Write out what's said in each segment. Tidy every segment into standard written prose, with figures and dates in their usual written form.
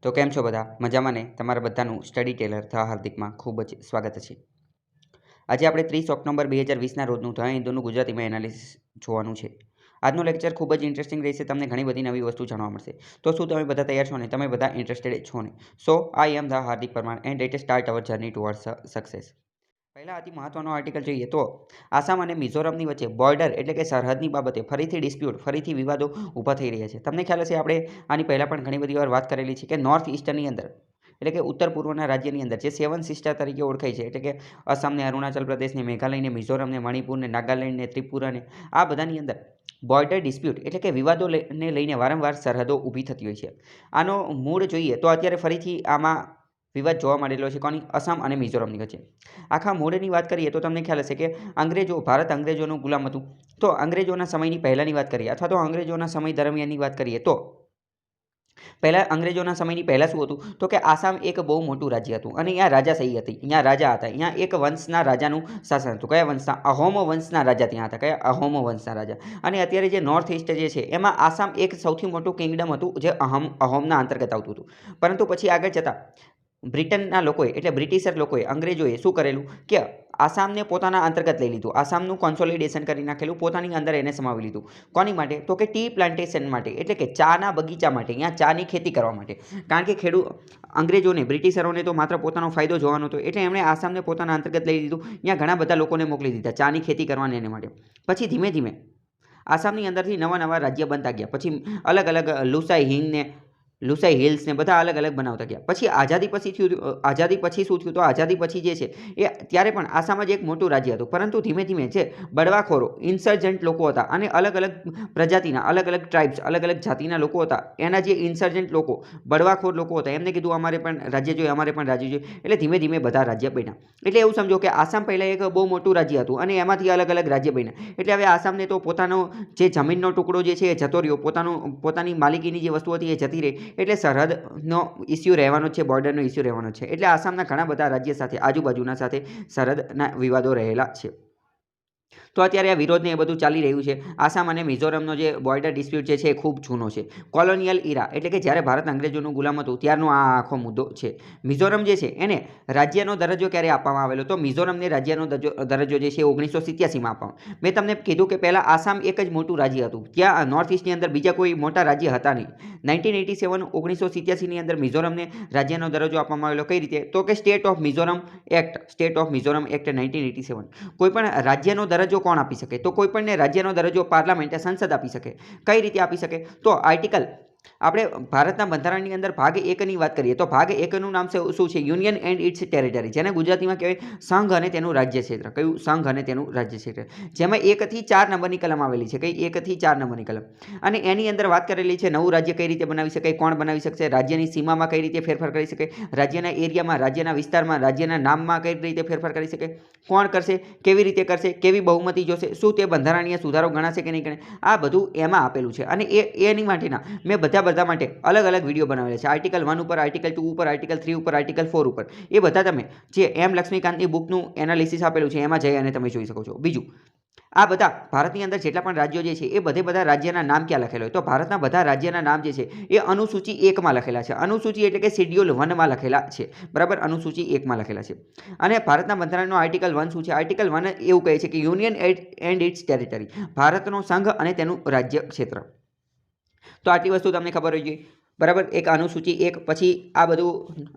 તો કેમ છો બધા મજામાં ને તમારા બધાનું સ્ટડી ટેલર ધ હાર્દિકમાં ખૂબ જ સ્વાગત છે। આજે આપણે 30 ઓક્ટોબર 2020ના રોજનું ધ હિન્દુનું ગુજરાતીમાં એનાલિસિસ જોવાનું છે। આજનો લેક્ચર ખૂબ જ ઇન્ટરેસ્ટિંગ રહેશે, તમને ઘણી બધી નવી વસ્તુ જાણવા મળશે। તો શું તમે બધા તૈયાર છો ને? તમે બધા ઇન્ટરેસ્ટેડ છો ને? So I am the Hardik Parmar and let us start our journey towards success. પહેલા અતિ મહત્વનો આર્ટિકલ જોઈએ તો આસામ અને મિઝોરમની વચ્ચે બોર્ડર એટલે કે સરહદની બાબતે ફરીથી ડિસ્પ્યુટ, ફરીથી વિવાદો ઊભા થઈ રહ્યા છે। તમને ખ્યાલ હશે, આપણે આની પહેલાં પણ ઘણી બધી વાર વાત કરેલી છે કે નોર્થ ઈસ્ટની અંદર એટલે કે ઉત્તર પૂર્વના રાજ્યની અંદર જે 7 સિસ્ટર તરીકે ઓળખાય છે, એટલે કે અસમને, અરુણાચલ પ્રદેશને, મેઘાલયને, મિઝોરમને, મણિપુરને, નાગાલેન્ડને, ત્રિપુરાને, આ બધાની અંદર બોર્ડર ડિસ્પ્યુટ એટલે કે વિવાદોને લઈને વારંવાર સરહદો ઊભી થતી હોય છે। આનો મૂળ જોઈએ તો અત્યારે ફરીથી આમાં વિવાદ જોવા મળેલો છે કોની? અસમ અને મિઝોરમની વચ્ચે। આખા મૂળની વાત કરીએ તો તમને ખ્યાલ હશે કે ભારત અંગ્રેજોનું ગુલામ હતું। તો અંગ્રેજોના સમયની પહેલાંની વાત કરીએ અથવા તો અંગ્રેજોના સમય દરમિયાનની વાત કરીએ તો પહેલાં અંગ્રેજોના સમયની પહેલાં શું હતું તો કે આસામ એક બહુ મોટું રાજ્ય હતું અને અહીંયા રાજાશાહી હતી, અહીંયા રાજા હતા, અહીંયા એક વંશના રાજાનું શાસન હતું। કયા વંશના? અહોમો વંશના રાજા ત્યાં હતા। કયા? અહોમો વંશના રાજા। અને અત્યારે જે નોર્થ ઈસ્ટ જે છે એમાં આસામ એક સૌથી મોટું કિંગડમ હતું જે અહોમના અંતર્ગત આવતું હતું। પરંતુ પછી આગળ જતાં બ્રિટનના લોકોએ એટલે બ્રિટિશર લોકોએ, અંગ્રેજોએ શું કરેલું કે આસામને પોતાના અંતર્ગત લઈ લીધું, આસામનું કોન્સોલિડેશન કરી નાખેલું, પોતાની અંદર એને સમાવી લીધું। કોની માટે? તો કે ટી પ્લાન્ટેશન માટે, એટલે કે ચાના બગીચા માટે, અહીંયા ચાની ખેતી કરવા માટે। કારણ કે અંગ્રેજોને, બ્રિટિશરોને તો માત્ર પોતાનો ફાયદો જોવાનો હતો, એટલે એમણે આસામને પોતાના અંતર્ગત લઈ લીધું, અહીંયા ઘણા બધા લોકોને મોકલી દીધા ચાની ખેતી કરવાને એને માટે। પછી ધીમે ધીમે આસામની અંદરથી નવા નવા રાજ્ય બનતા ગયા, પછી અલગ અલગ લુસાઈ હિલ્સ ને બધા અલગ અલગ બનાવતા ગયા। પછી આઝાદી પછી શું થયું? તો આઝાદી પછી જે છે એ ત્યારે પણ આસામ જ એક મોટું રાજ્ય હતું, પરંતુ ધીમે ધીમે જે બળવાખોરો ઇન્સર્જન્ટ લોકો હતા અને અલગ અલગ પ્રજાતિના, અલગ અલગ ટ્રાઇબ્સ, અલગ અલગ જાતિના લોકો હતા, એના જે ઇન્સર્જન્ટ લોકો, બળવાખોર લોકો હતા, એમને કીધું અમારે પણ રાજ્ય જોઈએ, અમારે પણ રાજ્ય જોઈએ, એટલે ધીમે ધીમે બધા રાજ્ય બન્યા। એટલે એવું સમજો કે આસામ પહેલાં એક બહુ મોટું રાજ્ય હતું અને એમાંથી અલગ અલગ રાજ્ય બન્યા। એટલે હવે આસામને તો પોતાનો જે જમીનનો ટુકડો જે છે એ જતો રહ્યો, પોતાની માલિકીની જે વસ્તુ હતી એ જતી રહી, એટલે સરહદનો ઇસ્યુ રહેવાનો છે, બોર્ડરનો ઇસ્યુ રહેવાનો છે। એટલે આસામના ઘણા બધા રાજ્ય સાથે, આજુબાજુના સાથે સરહદના વિવાદો રહેલા છે। તો અત્યારે આ વિરોધને એ બધું ચાલી રહ્યું છે। આસામ અને મિઝોરમનો જે બોર્ડર ડિસ્પ્યુટ જે છે એ ખૂબ જૂનો છે, કોલોનિયલ ઇરા એટલે કે જ્યારે ભારત અંગ્રેજોનું ગુલામ હતું ત્યારનો આ આખો મુદ્દો છે। મિઝોરમ જે છે એને રાજ્યનો દરજ્જો ક્યારે આપવામાં આવેલો? તો મિઝોરમને રાજ્યનો દરજ્જો જે છે 1987માં આપવામાં। મેં તમને કીધું કે પહેલાં આસામ એક જ મોટું રાજ્ય હતું, ત્યાં નોર્થ ઈસ્ટની અંદર બીજા કોઈ મોટા રાજ્ય હતા નહીં। 1987ની અંદર મિઝોરમને રાજ્યનો દરજ્જો આપવામાં આવેલો। કઈ રીતે? તો કે સ્ટેટ ઓફ મિઝોરમ એક્ટ 1987। કોઈ પણ રાજ્યનો દરજ્જો કોણ આપી શકે? તો કોઈ પણને રાજ્યનો દરજ્જો પાર્લામેન્ટ, સંસદ આપી શકે। કઈ રીતે આપી શકે? તો આર્ટિકલ, આપણે ભારતના બંધારણની અંદર ભાગ 1ની વાત કરીએ તો ભાગ 1નું નામ શું છે? યુનિયન એન્ડ ઇટ્સ ટેરિટરી, જેને ગુજરાતીમાં કહેવાય સંઘ અને તેનું રાજ્ય ક્ષેત્ર। કયું? સંઘ અને તેનું રાજ્ય ક્ષેત્ર, જેમાં 1 થી 4 નંબરની કલમ આવેલી છે। કઈ? 1 થી 4 નંબરની કલમ। અને એની અંદર વાત કરેલી છે નવું રાજ્ય કઈ રીતે બનાવી શકાય, કોણ બનાવી શકશે, રાજ્યની સીમામાં કઈ રીતે ફેરફાર કરી શકે, રાજ્યના એરિયામાં, રાજ્યના વિસ્તારમાં, રાજ્યના નામમાં કઈ રીતે ફેરફાર કરી શકે, કોણ કરશે, કેવી રીતે કરશે, કેવી બહુમતી જોશે, શું તે બંધારણીય સુધારો ગણાશે કે નહીં ગણે, આ બધું એમાં આપેલું છે। અને એની માટેના મેં બધા માટે અલગ અલગ વિડીયો બનાવેલા છે, આર્ટિકલ 1 ઉપર, આર્ટિકલ 2 ઉપર, આર્ટિકલ 3 ઉપર, આર્ટિકલ 4 ઉપર। એ બધા તમે જે એમ લક્ષ્મીકાંતની બુકનું એનાલિસિસ આપેલું છે એમાં જઈ અને તમે જોઈ શકો છો। બીજું, આ બધા ભારતની અંદર જેટલા પણ રાજ્યો જે છે એ બધા રાજ્યના નામ ક્યાં લખેલા હોય? તો ભારતના બધા રાજ્યના નામ જે છે એ અનુસૂચિ 1માં લખેલા છે। અનુસૂચિ એટલે કે શેડ્યુલ 1માં લખેલા છે, બરાબર? અનુસૂચિ 1માં લખેલા છે। અને ભારતના બંધારણનો આર્ટિકલ 1 શું છે? આર્ટિકલ 1 એવું કહે છે કે યુનિયન એન્ડ ઇટ્સ ટેરિટરી, ભારતનો સંઘ અને તેનું રાજ્ય ક્ષેત્ર। તો આટલી વસ્તુ તમને ખબર હોવી જોઈએ, બરાબર? એક અનુસૂચિ 1, પછી આ બધું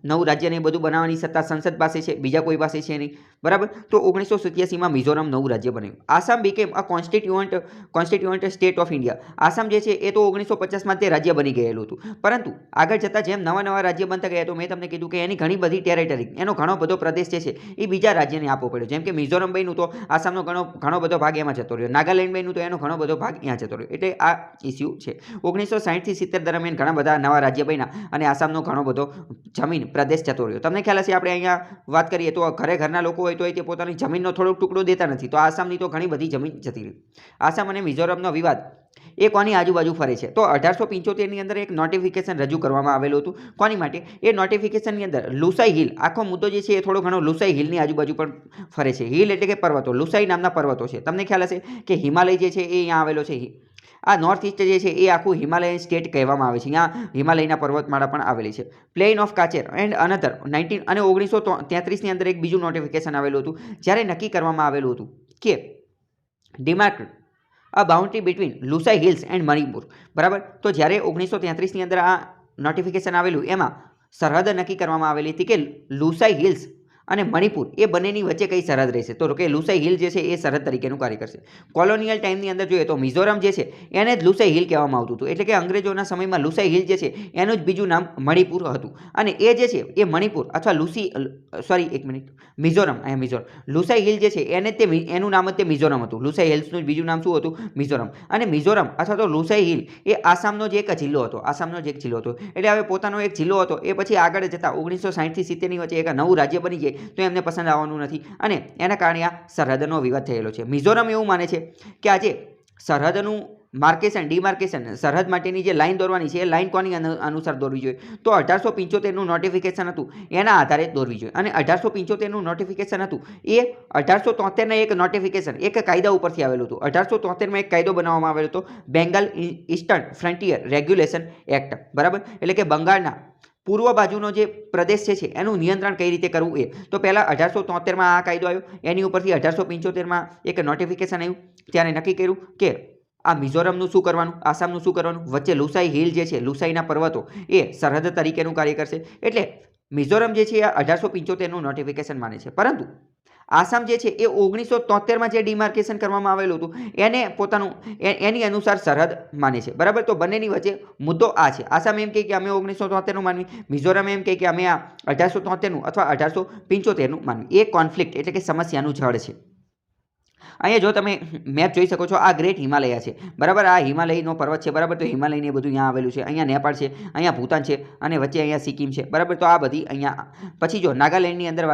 નવું રાજ્યને બધું બનાવવાની સત્તા સંસદ પાસે છે, બીજા કોઈ પાસે છે નહીં, બરાબર? તો 1987માં મિઝોરમ નવું રાજ્ય બન્યું। Assam became a constituent state of India. Assam જે છે એ તો 1950માં તે રાજ્ય બની ગયેલું હતું, પરંતુ આગળ જતાં જેમ નવા રાજ્ય બનતા ગયા તો મેં તમને કીધું કે એની ઘણી બધી ટેરિટરી, એનો ઘણો બધો પ્રદેશ જે છે એ બીજા રાજ્યને આપવો પડ્યો। જેમ કે મિઝોરમ બન્યું તો આસામનો ઘણો બધો ભાગ એમાં જતો રહ્યો, નાગાલેન્ડ બન્યું તો એનો ઘણો બધો ભાગ અહીંયા જતો રહ્યો। એટલે આ ઇસ્યુ છે। 1960 થી 70 દરમિયાન ઘણા બધા નવા રાજ્ય બન્યા અને આસામનો ઘણો બધો જમીન પ્રદેશ જતો રહ્યો। તમને ખ્યાલ હશે, આપણે અહીંયા વાત કરીએ તો ઘરના લોકો હોય તો તે પોતાની જમીનનો થોડોક ટુકડો દેતા નથી, તો આસામની તો ઘણી બધી જમીન જતી રહી। આસામ અને મિઝોરમનો વિવાદ એ કોની આજુબાજુ ફરે છે? તો 1875ની અંદર એક નોટિફિકેશન રજૂ કરવામાં આવેલું હતું। કોની માટે? એ નોટિફિકેશનની અંદર લુસાઈ હિલ, આખો મુદ્દો જે છે એ થોડો ઘણો લુસાઈ હિલની આજુબાજુ પણ ફરે છે। હિલ એટલે કે પર્વતો, લુસાઈ નામના પર્વતો છે। તમને ખ્યાલ હશે કે હિમાલય જે છે એ અહીંયા આવેલો છે, આ નોર્થ ઈસ્ટ જે છે એ આખું હિમાલયન સ્ટેટ કહેવામાં આવે છે. અહીંયા હિમાલયના પર્વતમાળા પણ આવેલી છે. પ્લેન ઓફ કાચેર એન્ડ અનધર 1933ની અંદર એક બીજું નોટિફિકેશન આવેલું હતું, જ્યારે નક્કી કરવામાં આવેલું હતું કે demark a boundary between Lushai hills and Manipur. બરાબર, તો જ્યારે 1933ની અંદર આ નોટિફિકેશન આવેલું એમાં સરહદ નક્કી કરવામાં આવેલી હતી કે લુસાઈ હિલ્સ અને મણિપુર એ બંનેની વચ્ચે કઈ સરહદ રહેશે. તો કે લુસાઈ હિલ જે છે એ સરહદ તરીકેનું કાર્ય કરશે. કોલોનિયલ ટાઈમની અંદર જોઈએ તો મિઝોરમ જે છે એને જ લુસાઈ હિલ કહેવામાં આવતું હતું. એટલે કે અંગ્રેજોના સમયમાં લુસાઈ હિલ જે છે એનું જ બીજું નામ મણિપુર હતું. અને એ જે છે એ મણિપુર અથવા મિઝોરમ, અહીંયા મિઝોરમ લુસાઈ હિલ જે છે એને એનું નામ જ તે મિઝોરમ હતું. લુસાઈ હિલ્સનું બીજું નામ શું હતું? મિઝોરમ. અને મિઝોરમ અથવા તો લુસાઈ હિલ એ આસામનો જ એક જિલ્લો હતો. એટલે હવે પોતાનો એક જિલ્લો હતો એ પછી આગળ જતા 1960 થી 70ની વચ્ચે એક નવું રાજ્ય બની જાય તો એમને પસંદ આવવાનું નથી અને એના કારણે આ સરહદનો વિવાદ થયેલો છે. મિઝોરમ એવું માને છે કે આજે સરહદનું ડિમાર્કેશન સરહદ માટેની જે લાઈન દોરવાની છે એ લાઈન કોની અનુસાર દોરવી જોઈએ? તો 1875નું નોટિફિકેશન હતું એના આધારે દોરવી જોઈએ. અને 1875નું નોટિફિકેશન હતું એ 1873ના એક નોટિફિકેશન એક કાયદા ઉપરથી આવેલું હતું. 1873માં એક કાયદો બનાવવામાં આવેલો હતો, Bengal eastern frontier regulation act. બરાબર, એટલે કે બંગાળના પૂર્વ બાજુનો જે પ્રદેશ છે એનું નિયંત્રણ કઈ રીતે કરવું એ. તો પહેલાં 1873માં આ કાયદો આવ્યો, એની ઉપરથી 1875માં એક નોટિફિકેશન આવ્યું. ત્યારે નક્કી કર્યું કે આ મિઝોરમનું શું કરવાનું, આસામનું શું કરવાનું, વચ્ચે લુસાઈ હિલ જે છે લુસાઈના પર્વતો એ સરહદ તરીકેનું કાર્ય કરશે. એટલે મિઝોરમ જે છે એ 1875નું નોટિફિકેશન માને છે. પરંતુ આસામ જે છે એ 1973માં જે ડિમાર્કેશન કરવામાં આવેલું હતું એને એની અનુસાર સરહદ માને છે. બરાબર, તો બંનેની વચ્ચે મુદ્દો આ છે. આસામ એમ કહે કે અમે 1973નું માનવી, મિઝોરમ એમ કહે કે અમે આ 1873નું અથવા 1875નું માનવી. એ કોન્ફ્લિક્ટ એટલે કે સમસ્યાનું જળ છે. અહીંયા જો તમે મેપ જોઈ શકો છો, આ ગ્રેટ હિમાલયા છે. બરાબર, આ હિમાલયનો પર્વત છે. બરાબર, તો હિમાલયને બધું અહીંયા આવેલું છે. અહીંયા નેપાળ છે, અહીંયા ભૂતાન છે અને વચ્ચે અહીંયા સિક્કિમ છે. બરાબર, તો આ બધી અહીંયા. પછી જો નાગાલેન્ડની અંદર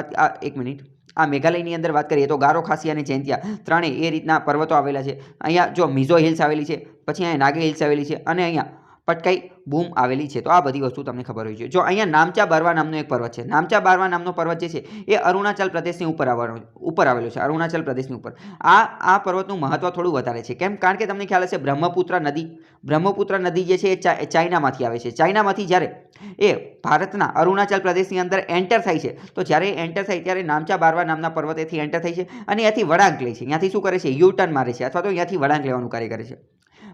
આ મેઘાલયની અંદર વાત કરીએ તો ગારો, ખાસી અને જૈંતિયા ત્રણેય એ રીતના પર્વતો આવેલા છે. અહીંયા જો મિઝો હિલ્સ આવેલી છે, પછી અહીંયા નાગા હિલ્સ આવેલી છે અને અહીંયા પટકાઈ બૂમ આવેલી છે. તો આ બધી વસ્તુ તમને ખબર હોવી જોઈએ. જો અહીંયા નામચા બારવા નામનો એક પર્વત છે. નામચા બારવા નામનો પર્વત જે છે એ અરુણાચલ પ્રદેશની ઉપર આવેલો છે. અરુણાચલ પ્રદેશની ઉપર આ પર્વતનું મહત્વ થોડું વધારે છે. કેમ? કારણ કે તમને ખ્યાલ હશે બ્રહ્મપુત્ર નદી જે છે એ ચાઇનામાંથી આવે છે. ચાઇનામાંથી જ્યારે એ ભારતના અરુણાચલ પ્રદેશની અંદર એન્ટર થાય છે તો જ્યારે એન્ટર થાય ત્યારે નામચા બારવા નામના પર્વતેથી એન્ટર થાય છે અને ત્યાંથી વળાંક લે છે. ત્યાંથી શું કરે છે? યુ ટર્ન મારે છે અથવા તો ત્યાંથી વળાંક લેવાનું કાર્ય કરે છે.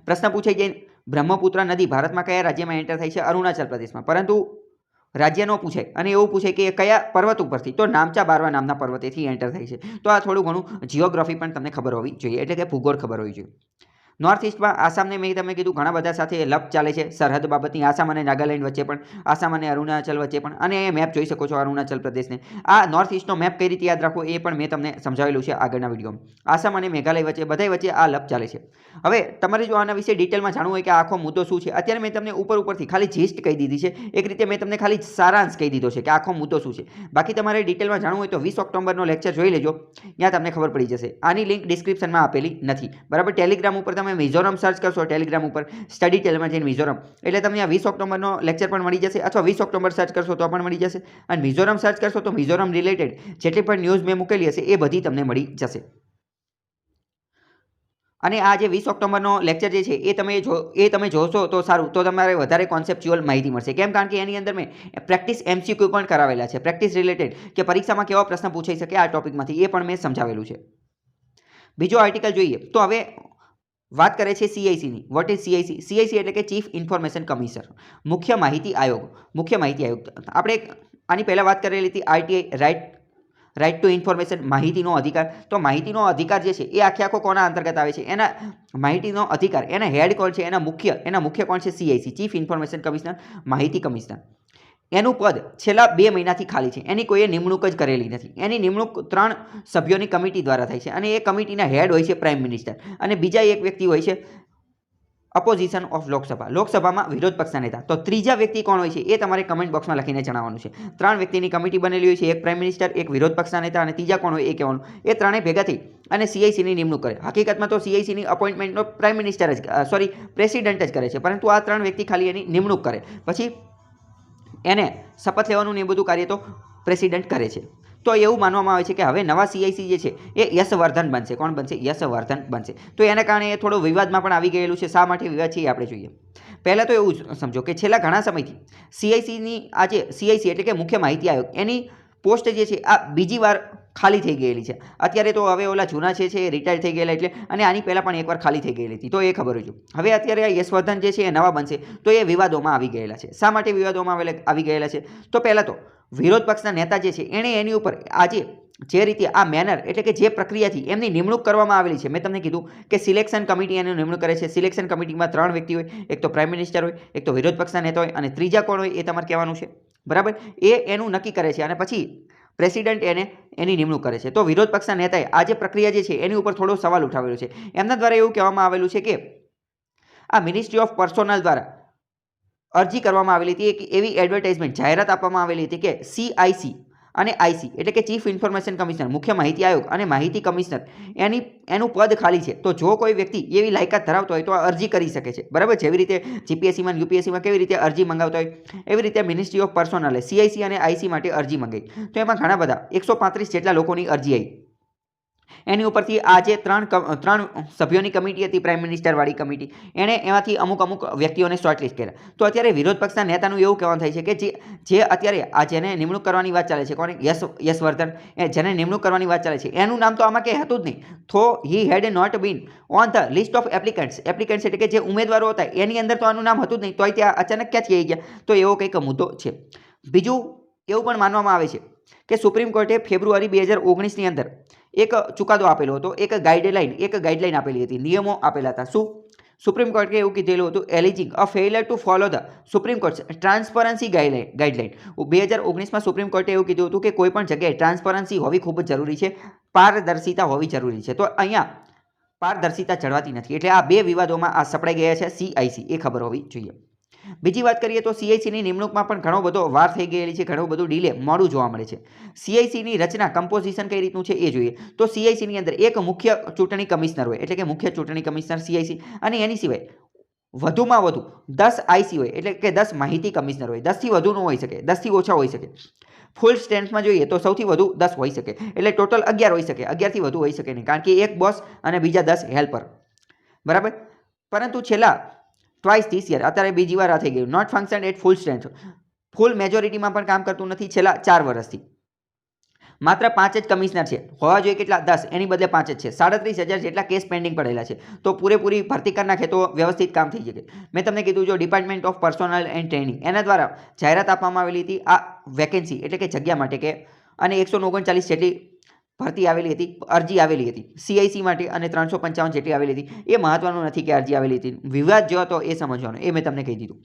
પ્રશ્ન પૂછાઈ જાય, બ્રહ્મપુત્ર નદી ભારતમાં કયા રાજ્યમાં એન્ટર થાય છે? અરુણાચલ પ્રદેશમાં. પરંતુ રાજ્ય ન પૂછાય અને એવું પૂછાય કે કયા પર્વત ઉપરથી, તો નામચા બારવા નામના પર્વતેથી એન્ટર થાય છે. તો આ થોડું ઘણું જિયોગ્રાફી પણ તમને ખબર હોવી જોઈએ, એટલે કે ભૂગોળ ખબર હોવી જોઈએ. નોર્થ ઈસ્ટમાં આસામને મેં તમને કીધું ઘણા બધા સાથે લપ ચાલે છે સરહદ બાબતની. આસામ અને નાગાલેન્ડ વચ્ચે પણ, આસામ અને અરુણાચલ વચ્ચે પણ. અને એ મેપ જોઈ શકો છો અરુણાચલ પ્રદેશને. આ નોર્થ ઈસ્ટનો મેપ કઈ રીતે યાદ રાખવો એ પણ મેં તમને સમજાવેલું છે આગળના વિડીયોમાં. આસામ અને મેઘાલય વચ્ચે વચ્ચે આ લપ ચાલે છે. હવે તમારે જો આના વિશે ડિટેલમાં જાણવું હોય કે આખો મુદ્દો શું છે, અત્યારે મેં તમને ઉપરથી ખાલી જીસ્ટ કહી દીધી છે. એક રીતે મેં તમને ખાલી સારાંશ કહી દીધો છે કે આખો મુદ્દો શું છે. બાકી તમારે ડિટેલમાં જાણવું હોય તો 20 ઓક્ટોબરનો લેક્ચર જોઈ લેજો, ત્યાં તમને ખબર પડી જશે. આની લિંક ડિસ્ક્રિપ્શનમાં આપેલી નથી. બરાબર, ટેલિગ્રામ ઉપર તમે મિઝોરમ સર્ચ કરશો, ટેલિગ્રામ ઉપર સ્ટડી ટેલમાં જઈને મિઝોરમ, એટલે તમને આ 20 ઓક્ટોબરનો લેક્ચર પણ મળી જશે. અથવા 20 ઓક્ટોબર સર્ચ કરશો તો પણ મળી જશે. અને મિઝોરમ સર્ચ કરશો તો મિઝોરમ રિલેટેડ જેટલી પણ ન્યૂઝ મેં મૂકેલી હશે એ બધી તમને મળી જશે. અને આ જે 20 ઓક્ટોબરનો લેક્ચર જે છે એ તમે જોશો તો સારું, તો તમારે વધારે કોન્સેપ્ચ્યુઅલ માહિતી મળશે. કેમ? કારણ કે એની અંદર મેં પ્રેક્ટિસ MCQ પણ કરાવેલા છે, પ્રેક્ટિસ રિલેટેડ કે પરીક્ષામાં કેવા પ્રશ્ન પૂછાઈ શકે આ ટોપિકમાંથી, એ પણ મેં સમજાવેલું છે. બીજો આર્ટિકલ જોઈએ તો હવે વાત કરે છે CICની. What is CIC? CIC એટલે કે ચીફ ઇન્ફોર્મેશન કમિશનર, મુખ્ય માહિતી આયોગ. આપણે આની પહેલાં વાત કરેલી હતી RTI, રાઇટ ટુ ઇન્ફોર્મેશન, માહિતીનો અધિકાર. તો માહિતીનો અધિકાર જે છે એ આખો કોના અંતર્ગત આવે છે? એના માહિતીનો અધિકાર એના હેડ કોણ છે? એના મુખ્ય કોણ છે? CIC, ચીફ ઇન્ફોર્મેશન કમિશનર, માહિતી કમિશનર. એનું પદ છેલ્લા 2 મહિનાથી ખાલી છે. એની કોઈએ નિમણૂક જ કરેલી નથી. એની નિમણૂક 3 સભ્યોની કમિટી દ્વારા થાય છે અને એ કમિટીના હેડ હોય છે પ્રાઇમ મિનિસ્ટર અને બીજા એક વ્યક્તિ હોય છે અપોઝિશન ઓફ લોકસભામાં વિરોધ પક્ષના નેતા. તો ત્રીજા વ્યક્તિ કોણ હોય છે એ તમારે કમેન્ટ બોક્સમાં લખીને જણાવવાનું છે. 3 વ્યક્તિની કમિટી બનેલી હોય છે, એક પ્રાઇમ મિનિસ્ટર, એક વિરોધ પક્ષના નેતા અને ત્રીજા કોણ હોય એ કહેવાનું. એ ત્રણેય ભેગા થઈ અને CICની નિમણૂક કરે. હકીકતમાં તો CICની અપોઇન્ટમેન્ટનો પ્રાઇમ મિનિસ્ટર પ્રેસિડેન્ટ જ કરે છે, પરંતુ આ 3 વ્યક્તિ ખાલી એની નિમણૂક કરે, પછી એને શપથ લેવાનું ને એ બધું કાર્ય તો પ્રેસિડેન્ટ કરે છે. તો એવું માનવામાં આવે છે કે હવે નવા સીઆઈસી જે છે એ યશવર્ધન બનશે. કોણ બનશે? યશવર્ધન બનશે. તો એના કારણે એ થોડો વિવાદમાં પણ આવી ગયેલું છે. શા માટે વિવાદ છે એ આપણે જોઈએ. પહેલાં તો એવું સમજો કે છેલ્લા ઘણા સમયથી સીઆઈસીની આ જે સીઆઈસી એટલે કે મુખ્ય માહિતી આયોગ એની પોસ્ટ જે છે આ બીજી વાર ખાલી થઈ ગયેલી છે. અત્યારે તો હવે ઓલા જૂના છે એ રિટાયર થઈ ગયેલા એટલે, અને આની પહેલાં પણ એકવાર ખાલી થઈ ગયેલી હતી, તો એ ખબર હોય. હવે અત્યારે આ યશવર્ધન જે છે એ નવા બનશે, તો એ વિવાદોમાં આવી ગયેલા છે. શા માટે વિવાદોમાં આવી ગયેલા છે? તો પહેલાં તો વિરોધ પક્ષના નેતા જે છે એણે એની ઉપર આજે જે રીતે આ મેનર એટલે કે જે પ્રક્રિયાથી એમની નિમણૂક કરવામાં આવેલી છે, મેં તમને કીધું કે સિલેક્શન કમિટી એની નિમણૂક કરે છે. સિલેક્શન કમિટીમાં 3 વ્યક્તિ હોય, એક તો પ્રાઇમ મિનિસ્ટર હોય, એક તો વિરોધ પક્ષના નેતા હોય, અને ત્રીજા કોણ હોય એ તમારે કહેવાનું છે. બરાબર? એ એનું નક્કી કરે છે અને પછી પ્રેસિડેન્ટ એની નિમણૂક કરે છે. તો વિરોધ પક્ષના નેતાએ આ જે પ્રક્રિયા જે છે એની ઉપર થોડો સવાલ ઉઠાવેલો છે. એમના દ્વારા એવું કહેવામાં આવેલું છે કે આ મિનિસ્ટ્રી ઓફ પર્સોનલ દ્વારા અરજી કરવામાં આવેલી હતી, એક એવી એડવર્ટાઇઝમેન્ટ જાહેરાત આપવામાં આવેલી હતી કે સીઆઈસી અને આઈસી એટલે કે ચીફ ઇન્ફોર્મેશન કમિશનર, મુખ્ય માહિતી આયોગ અને માહિતી કમિશનર એનું પદ ખાલી છે. તો જો કોઈ વ્યક્તિ એવી લાયકાત ધરાવતો હોય તો આ અરજી કરી શકે છે. બરાબર? જેવી રીતે જીપીએસસીમાં યુપીએસસીમાં કેવી રીતે અરજી મંગાવતા હોય એવી રીતે મિનિસ્ટ્રી ઓફ પર્સોનલે સીઆઈસી અને આઈસી માટે અરજી મંગાવી. તો એમાં ઘણા બધા 135 જેટલા લોકોની અરજી આવી. એની ઉપરથી આ જે ત્રણ સભ્યોની કમિટી હતી, પ્રાઇમ મિનિસ્ટર વાળી કમિટી, એણે એમાંથી અમુક વ્યક્તિઓને શોર્ટલિસ્ટ કર્યા. તો અત્યારે વિરોધ પક્ષના નેતાનું એવું કહેવાનું થાય છે કે જે અત્યારે આ જેને નિમણૂક કરવાની વાત ચાલે છે, કોને? યશવર્ધન, જેને નિમણૂક કરવાની વાત ચાલે છે, એનું નામ તો આમાં કંઈ હતું જ નહીં. તો he had not been on the list of applicants એટલે કે જે ઉમેદવારો હતા એની અંદર તો આનું નામ હતું જ નહીં. તોય ત્યાં અચાનક ક્યાંથી આવી ગયા? તો એવો કંઈક મુદ્દો છે. બીજું એવું પણ માનવામાં આવે છે કે સુપ્રીમ કોર્ટે ફેબ્રુઆરી 2019ની અંદર એક ચુકાદો આપેલો હતો, એક ગાઈડલાઈન આપેલી હતી, નિયમો આપેલા હતા. શું? સુપ્રીમ કોર્ટે એવું કીધેલું હતું, alleging a failure to follow the supreme court transparency guideline. 2019માં સુપ્રીમ કોર્ટે એવું કીધું હતું કે કોઈ પણ જગ્યાએ ટ્રાન્સપરન્સી હોવી ખૂબ જ જરૂરી છે, પારદર્શિતા હોવી જરૂરી છે. તો અહીંયા પારદર્શિતા જળવાતી નથી, એટલે આ બે વિવાદોમાં આ સપડાઈ ગયા છે સીઆઈસી, એ ખબર હોવી જોઈએ. બીજી વાત કરીએ તો સીઆઈસીની નિમણૂકમાં પણ ઘણો બધો વાર થઈ ગયેલી છે, ઘણું બધું ડીલે મોડું જોવા મળે છે. સીઆઈસીની રચના, કમ્પોઝિશન કઈ રીતનું છે એ જોઈએ. તો સીઆઈસીની અંદર એક મુખ્ય ચૂંટણી કમિશનર હોય, એટલે કે મુખ્ય ચૂંટણી કમિશનર સીઆઈસી, અને એની સિવાય વધુમાં વધુ 10 આઈસી હોય, એટલે કે 10 માહિતી કમિશનર હોય. 10થી વધુ ન હોઈ શકે, 10થી ઓછા હોઈ શકે. ફૂલ સ્ટ્રેન્થમાં જોઈએ તો સૌથી વધુ 10 હોઈ શકે, એટલે ટોટલ 11 હોઈ શકે. 11થી વધુ હોઈ શકે નહીં, કારણ કે એક બોસ અને બીજા 10 હેલ્પર. બરાબર? પરંતુ છેલ્લા ટ્વાઇસ ધીસ યર, અત્યારે બીજી વાર આ થઈ ગયું, not function at full strength, full મેજોરિટીમાં પણ કામ કરતું નથી છેલ્લા 4 વર્ષથી. માત્ર 5 જ કમિશનર છે, હોવા જોઈએ કેટલા? 10, એની બદલે 5 જ છે. 37,000 જેટલા કેસ પેન્ડિંગ પડેલા છે. તો પૂરેપૂરી ભરતી કરી નાખે તો વ્યવસ્થિત કામ થઈ શકે. મેં તમને કીધું, જો department of personal and training એના દ્વારા જાહેરાત આપવામાં આવેલી હતી આ વેકેન્સી એટલે કે જગ્યા માટે, કે અને 139 જેટલી ભરતી આવેલી હતી, અરજી આવેલી હતી સીઆઈસી માટે, અને 355 જેટલી આવેલી હતી. એ મહત્વનું નથી કે અરજી આવેલી હતી, વિવાદ જો હતો એ સમજવાનો, એ મેં તમને કહી દીધું.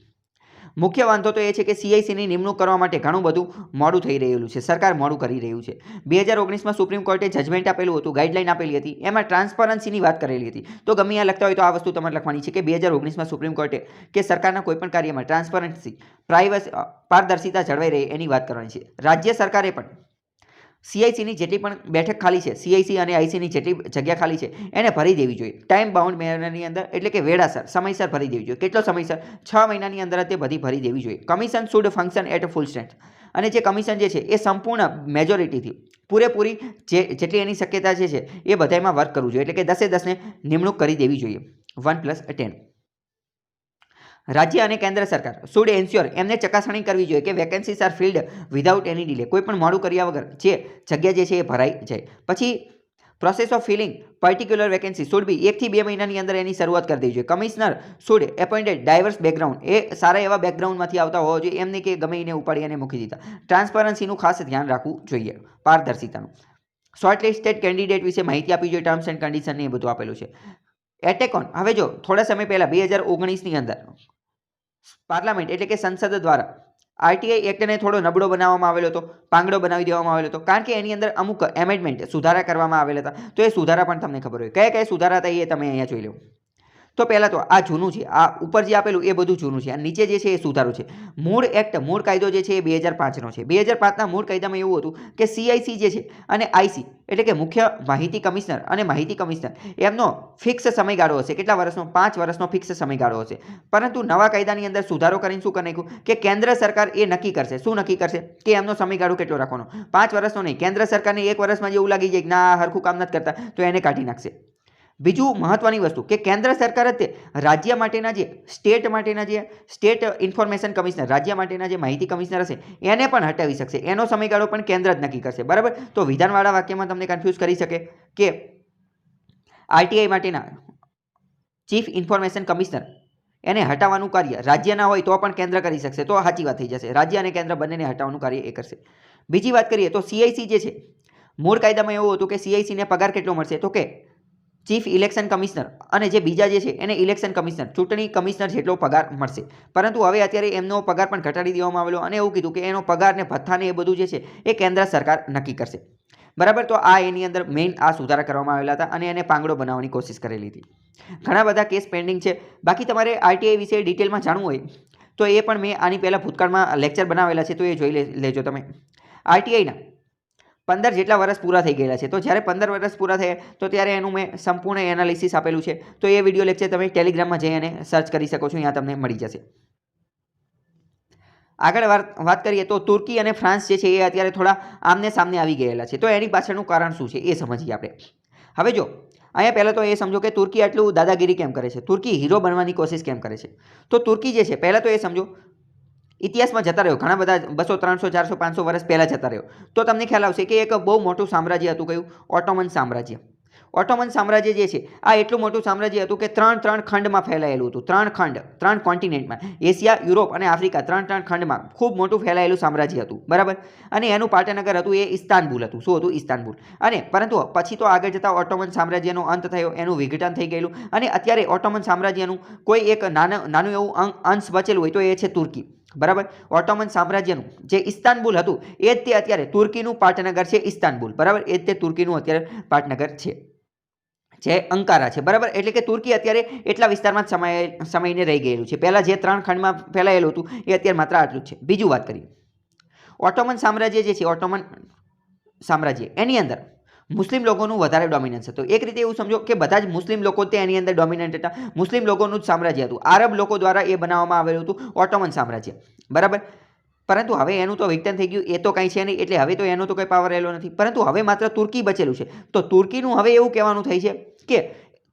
મુખ્ય વાંધો તો એ છે કે સીઆઈસીની નિમણૂક કરવા માટે ઘણું બધું મોડું થઈ રહેલું છે, સરકાર મોડું કરી રહ્યું છે. 2019માં સુપ્રીમ કોર્ટે જજમેન્ટ આપેલું હતું, ગાઈડલાઈન આપેલી હતી, એમાં ટ્રાન્સપરન્સીની વાત કરેલી હતી. તો ગમે ત્યાં લખતા હોય તો આ વસ્તુ તમારે લખવાની છે કે 2019માં સુપ્રીમ કોર્ટે કે સરકારના કોઈપણ કાર્યમાં ટ્રાન્સપરન્સી, પ્રાઇવસી, પારદર્શિતા જળવાઈ રહે એની વાત કરવાની છે. રાજ્ય સરકારે પણ સીઆઈસીની જેટલી પણ બેઠક ખાલી છે, સીઆઈસી અને આઈસીની જેટલી જગ્યા ખાલી છે એને ભરી દેવી જોઈએ ટાઈમ બાઉન્ડ મેનરની અંદર, એટલે કે વેળાસર, સમયસર ભરી દેવી જોઈએ. કેટલો સમયસર? 6 મહિનાની અંદર તે બધી ભરી દેવી જોઈએ. Commission should function at full strength, અને જે કમિશન જે છે એ સંપૂર્ણ મેજોરિટીથી પૂરેપૂરી જેટલી એની શક્યતા જે છે એ બધામાં વર્ક કરવું જોઈએ, એટલે કે 10-10ને નિમણૂક કરી દેવી જોઈએ, 1+10. રાજ્ય અને કેન્દ્ર સરકાર શુડ એન્શ્યોર, એમને ચકાસણી કરવી જોઈએ કે vacancies are filled without any delay, કોઈ પણ મોડું કર્યા વગર જે જગ્યા જે છે એ ભરાઈ જાય. પછી process of filling particular vacancy should be 1 થી 2 મહિનાની અંદર એની શરૂઆત કરી દેવી જોઈએ. કમિશનર શુડ એપોઇન્ટેડ ડાયવર્સ બેકગ્રાઉન્ડ, એ સારા એવા બેકગ્રાઉન્ડમાંથી આવતા હોવા જોઈએ, એમને કે ગમે એને ઉપાડી અને મૂકી દીધા. ટ્રાન્સપરન્સીનું ખાસ ધ્યાન રાખવું જોઈએ, પારદર્શિતાનું. શોર્ટલિસ્ટેડ કેન્ડિડેટ વિશે માહિતી આપવી જોઈએ, ટર્મ્સ એન્ડ કન્ડિશન એ બધું આપેલું છે. એટેક ઓન, હવે જો થોડા સમય પહેલા 2019ની અંદર પાર્લામેન્ટ એટલે કે સંસદ દ્વારા આરટીઆઈ એક્ટને થોડો નબળો બનાવવામાં આવેલો હતો, પાંગડો બનાવી દેવામાં આવેલો હતો, કારણ કે એની અંદર અમુક એમેન્ડમેન્ટ, સુધારા કરવામાં આવેલા હતા. તો એ સુધારા પણ તમને ખબર હોય, કયા કયા સુધારા હતા એ તમે અહીંયા જોઈ લો. તો પહેલાં તો આ જૂનું છે, આ ઉપર જે આપેલું એ બધું જૂનું છે, આ નીચે જે છે એ સુધારો છે. મૂળ એક્ટ, મૂળ કાયદો જે છે એ 2005નો છે. 2005ના મૂળ કાયદામાં એવું હતું કે CIC જે છે અને IC એટલે કે મુખ્ય માહિતી કમિશનર અને માહિતી કમિશનર એમનો ફિક્સ સમયગાળો હશે. કેટલા વર્ષનો? 5 વર્ષનો ફિક્સ સમયગાળો હશે. પરંતુ નવા કાયદાની અંદર સુધારો કરીને શું કરી નાખ્યું કે કેન્દ્ર સરકાર એ નક્કી કરશે. શું નક્કી કરશે? કે એમનો સમયગાળો કેટલો રાખવાનો. 5 વર્ષનો નહીં. કેન્દ્ર સરકારને 1 વર્ષમાં જેવું લાગી જાય કે ના હરખું કામ નથી કરતા તો એને કાઢી નાખશે. બીજું મહત્વની વસ્તુ કે કેન્દ્ર સરકાર જ તે રાજ્ય માટેના જે સ્ટેટ ઇન્ફોર્મેશન કમિશનર, રાજ્ય માટેના જે માહિતી કમિશનર હશે એને પણ હટાવી શકશે. એનો સમયગાળો પણ કેન્દ્ર જ નક્કી કરશે. બરાબર. તો વિધાનવાળા વાક્યમાં તમને કન્ફ્યુઝ કરી શકે કે RTI માટેના ચીફ ઇન્ફોર્મેશન કમિશનર એને હટાવવાનું કાર્ય રાજ્યના હોય તો પણ કેન્દ્ર કરી શકશે. તો સાચી વાત થઈ જશે. રાજ્ય અને કેન્દ્ર બંનેને હટાવવાનું કાર્ય એ કરશે. બીજી વાત કરીએ તો CIC જે છે મૂળ કાયદામાં એવું હતું કે CIC ને પગાર કેટલો મળશે? તો કે ચીફ ઇલેક્શન કમિશનર અને જે બીજા જે છે એને ઇલેક્શન કમિશનર, ચૂંટણી કમિશનર જેટલો પગાર મળશે. પરંતુ હવે અત્યારે એમનો પગાર પણ ઘટાડી દેવામાં આવેલો અને એવું કીધું કે એનો પગાર ને ભથ્થા ને એ બધું જે છે એ કેન્દ્ર સરકાર નક્કી કરશે. બરાબર. તો આ એની અંદર મેઇન આ સુધારા કરવામાં આવેલા હતા અને એને પાંગડો બનાવવાની કોશિશ કરેલી હતી. ઘણા બધા કેસ પેન્ડિંગ છે. બાકી તમારે RTI વિશે ડિટેલમાં જાણવું હોય તો એ પણ મેં આની પહેલાં ભૂતકાળમાં લેક્ચર બનાવેલા છે, તો એ જોઈ લેજો તમે. RTIના 15 જેટલા વર્ષ પૂરા થઈ ગયેલા છે. તો જ્યારે 15 વર્ષ પૂરા થયા તો ત્યારે એનું મેં સંપૂર્ણ એનાલિસિસ આપેલું છે. તો એ વિડીયો લેક્ચર તમે ટેલિગ્રામમાં જઈ અને સર્ચ કરી શકો છો. અહીંયા તમને મળી જશે. આગળ વાત કરીએ તો તુર્કી અને ફ્રાન્સ જે છે એ અત્યારે થોડા આમને સામને આવી ગયેલા છે. તો એની પાછળનું કારણ શું છે એ સમજીએ આપણે. હવે જો અહીંયા પહેલાં તો એ સમજો કે તુર્કી આટલું દાદાગીરી કેમ કરે છે, તુર્કી હીરો બનવાની કોશિશ કેમ કરે છે. તો તુર્કી જે છે પહેલાં તો એ સમજો ઇતિહાસમાં જતા રહ્યો, ઘણા બધા 200, 300, 400, 500 વર્ષ પહેલાં જતા રહ્યો. તો તમને ખ્યાલ આવશે કે એક બહુ મોટું સામ્રાજ્ય હતું. કયું? ઓટોમન સામ્રાજ્ય. ઓટોમન સામ્રાજ્ય જે છે આ એટલું મોટું સામ્રાજ્ય હતું કે ત્રણ ખંડમાં ફેલાયેલું હતું. 3 ખંડ, 3 કોન્ટિનેન્ટમાં, એશિયા, યુરોપ અને આફ્રિકા, 3 ખંડમાં ખૂબ મોટું ફેલાયેલું સામ્રાજ્ય હતું. બરાબર. અને એનું પાટનગર હતું એ ઇસ્તાનબુલ હતું. શું હતું? ઇસ્તાનબુલ. અને પરંતુ પછી તો આગળ જતાં ઓટોમન સામ્રાજ્યનો અંત થયો, એનું વિઘટન થઈ ગયેલું અને અત્યારે ઓટોમન સામ્રાજ્યનું કોઈ એક નાનું એવું અંશ બચેલું હોય તો એ છે તુર્કી. બરાબર. ઓટોમન સામ્રાજ્યનું જે ઇસ્તાનબુલ હતું એ જ તે અત્યારે તુર્કીનું પાટનગર છે. ઇસ્તાનબુલ. બરાબર. એ જ તે તુર્કીનું અત્યારે પાટનગર છે, જે અંકારા છે. બરાબર. એટલે કે તુર્કી અત્યારે એટલા વિસ્તારમાં સમયને રહી ગયેલું છે. પહેલાં જે 3 ખંડમાં ફેલાયેલું હતું એ અત્યારે માત્ર આટલું જ છે. બીજું વાત કરીએ ઓટોમન સામ્રાજ્ય જે છે, ઓટોમન સામ્રાજ્ય એની અંદર મુસ્લિમ લોકોનું વધારે ડોમિનન્સ હતું. એક રીતે એવું સમજો કે બધા જ મુસ્લિમ લોકો તે એની અંદર ડોમિનન્ટ હતા. મુસ્લિમ લોકોનું જ સામ્રાજ્ય હતું. આરબ લોકો દ્વારા એ બનાવવામાં આવેલું હતું ઓટોમન સામ્રાજ્ય. બરાબર. પરંતુ હવે એનું તો વિઘટન થઈ ગયું, એ તો કંઈ છે નહીં, એટલે હવે તો એનો તો કંઈ પાવર રહેલો નથી. પરંતુ હવે માત્ર તુર્કી બચેલું છે. તો તુર્કીનું હવે એવું કહેવાનું થાય છે કે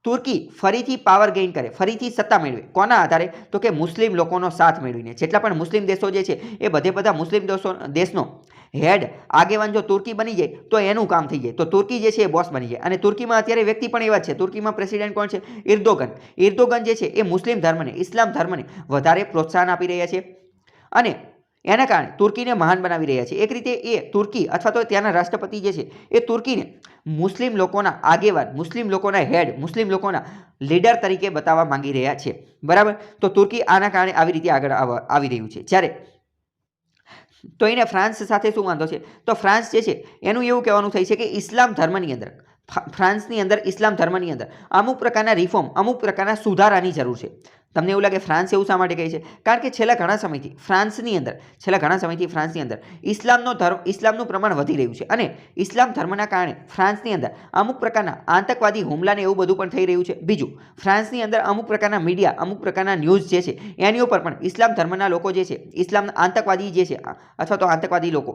તુર્કી ફરીથી પાવર ગેઇન કરે, ફરીથી સત્તા મેળવે. કોના આધારે? તો કે મુસ્લિમ લોકોનો સાથ મેળવીને. જેટલા પણ મુસ્લિમ દેશો જે છે એ બધા મુસ્લિમ દેશનો હેડ આગેવાન જો તુર્કી બની જાય તો એનું કામ થઈ જાય. તો તુર્કી જે છે એ બોસ બની જાય. અને તુર્કીમાં અત્યારે વ્યક્તિ પણ એવા જ છે. તુર્કીમાં પ્રેસિડેન્ટ કોણ છે? એર્દોગન. એર્દોગન જે છે એ મુસ્લિમ ધર્મને, ઇસ્લામ ધર્મને વધારે પ્રોત્સાહન આપી રહ્યા છે અને એના કારણે તુર્કીને મહાન બનાવી રહ્યા છે. એક રીતે એ તુર્કી અથવા તો ત્યાંના રાષ્ટ્રપતિ જે છે એ તુર્કીને મુસ્લિમ લોકોના આગેવાન, મુસ્લિમ લોકોના હેડ, મુસ્લિમ લોકોના લીડર તરીકે બતાવવા માંગી રહ્યા છે. બરાબર. તો તુર્કી આના કારણે આવી રીતે આગળ આવી રહ્યું છે. જ્યારે તો એને ફ્રાન્સ સાથે શું વાંધો છે? તો ફ્રાન્સ જે છે એનું એવું કહેવાનું થાય છે કે ઇસ્લામ ધર્મની અંદર, ફ્રાન્સની અંદર ઇસ્લામ ધર્મની અંદર અમુક પ્રકારના રિફોર્મ, અમુક પ્રકારના સુધારાની જરૂર છે. તમને એવું લાગે ફ્રાન્સ એવું શા માટે કહે છે? કારણ કે છેલ્લા ઘણા સમયથી ફ્રાન્સની અંદર ઇસ્લામનું પ્રમાણ વધી રહ્યું છે અને ઇસ્લામ ધર્મના કારણે ફ્રાન્સની અંદર અમુક પ્રકારના આતંકવાદી હુમલાને એવું બધું પણ થઈ રહ્યું છે. બીજું, ફ્રાન્સની અંદર અમુક પ્રકારના મીડિયા, અમુક પ્રકારના ન્યૂઝ જે છે એની ઉપર પણ ઇસ્લામ ધર્મના લોકો જે છે, ઇસ્લામ આતંકવાદી જે છે અથવા તો આતંકવાદી લોકો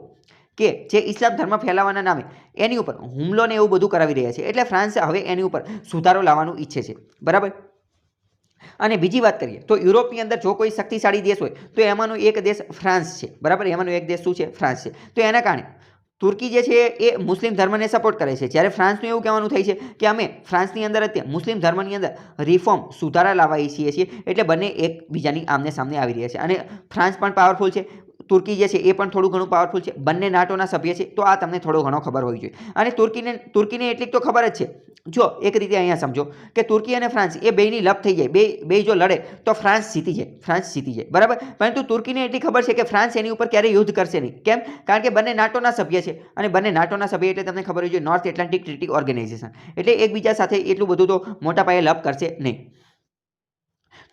કે જે ઇસ્લામ ધર્મ ફેલાવવાના નામે એની ઉપર હુમલો ને એવું બધું કરાવી રહ્યા છે. એટલે ફ્રાન્સ હવે એની ઉપર સુધારો લાવવાનું ઈચ્છે છે. બરાબર. અને બીજી વાત કરીએ તો યુરોપની અંદર જો કોઈ શક્તિશાળી દેશ હોય તો એમાંનો એક દેશ ફ્રાન્સ છે. બરાબર. એમાંનો એક દેશ શું છે? ફ્રાન્સ છે. તો એના કારણે તુર્કી જે છે એ મુસ્લિમ ધર્મને સપોર્ટ કરે છે. જ્યારે ફ્રાન્સનું એવું કહેવાનું થાય છે કે અમે ફ્રાન્સની અંદર અત્યારે મુસ્લિમ ધર્મની અંદર રિફોર્મ, સુધારા લાવવા ઈચ્છીએ છીએ. એટલે બંને એકબીજાની આમને સામને આવી રહ્યા છે. અને ફ્રાન્સ પણ પાવરફુલ છે, તુર્કી જે છે એ પણ થોડું ઘણું પાવરફુલ છે. બંને નાટોના સભ્ય છે. તો આ તમને થોડો ઘણો ખબર હોવી જોઈએ. અને તુર્કીને એટલી તો ખબર જ છે. જો એક રીતે અહીંયા સમજો કે તુર્કી અને ફ્રાન્સ એ બેયની લપ થઈ જાય, બે જો લડે તો ફ્રાન્સ જીતી જાય. બરાબર. પરંતુ તુર્કીને એટલી ખબર છે કે ફ્રાન્સ એની ઉપર ક્યારેય યુદ્ધ કરશે નહીં. કેમ? કારણ કે બંને નાટોના સભ્ય છે અને બંને નાટોના સભ્ય એટલે તમને ખબર હોય છે નોર્થ એટલાન્ટિક ટ્રીટી ઓર્ગેનાઇઝેશન. એટલે એકબીજા સાથે એટલું બધું તો મોટા પાયે લપ કરશે નહીં.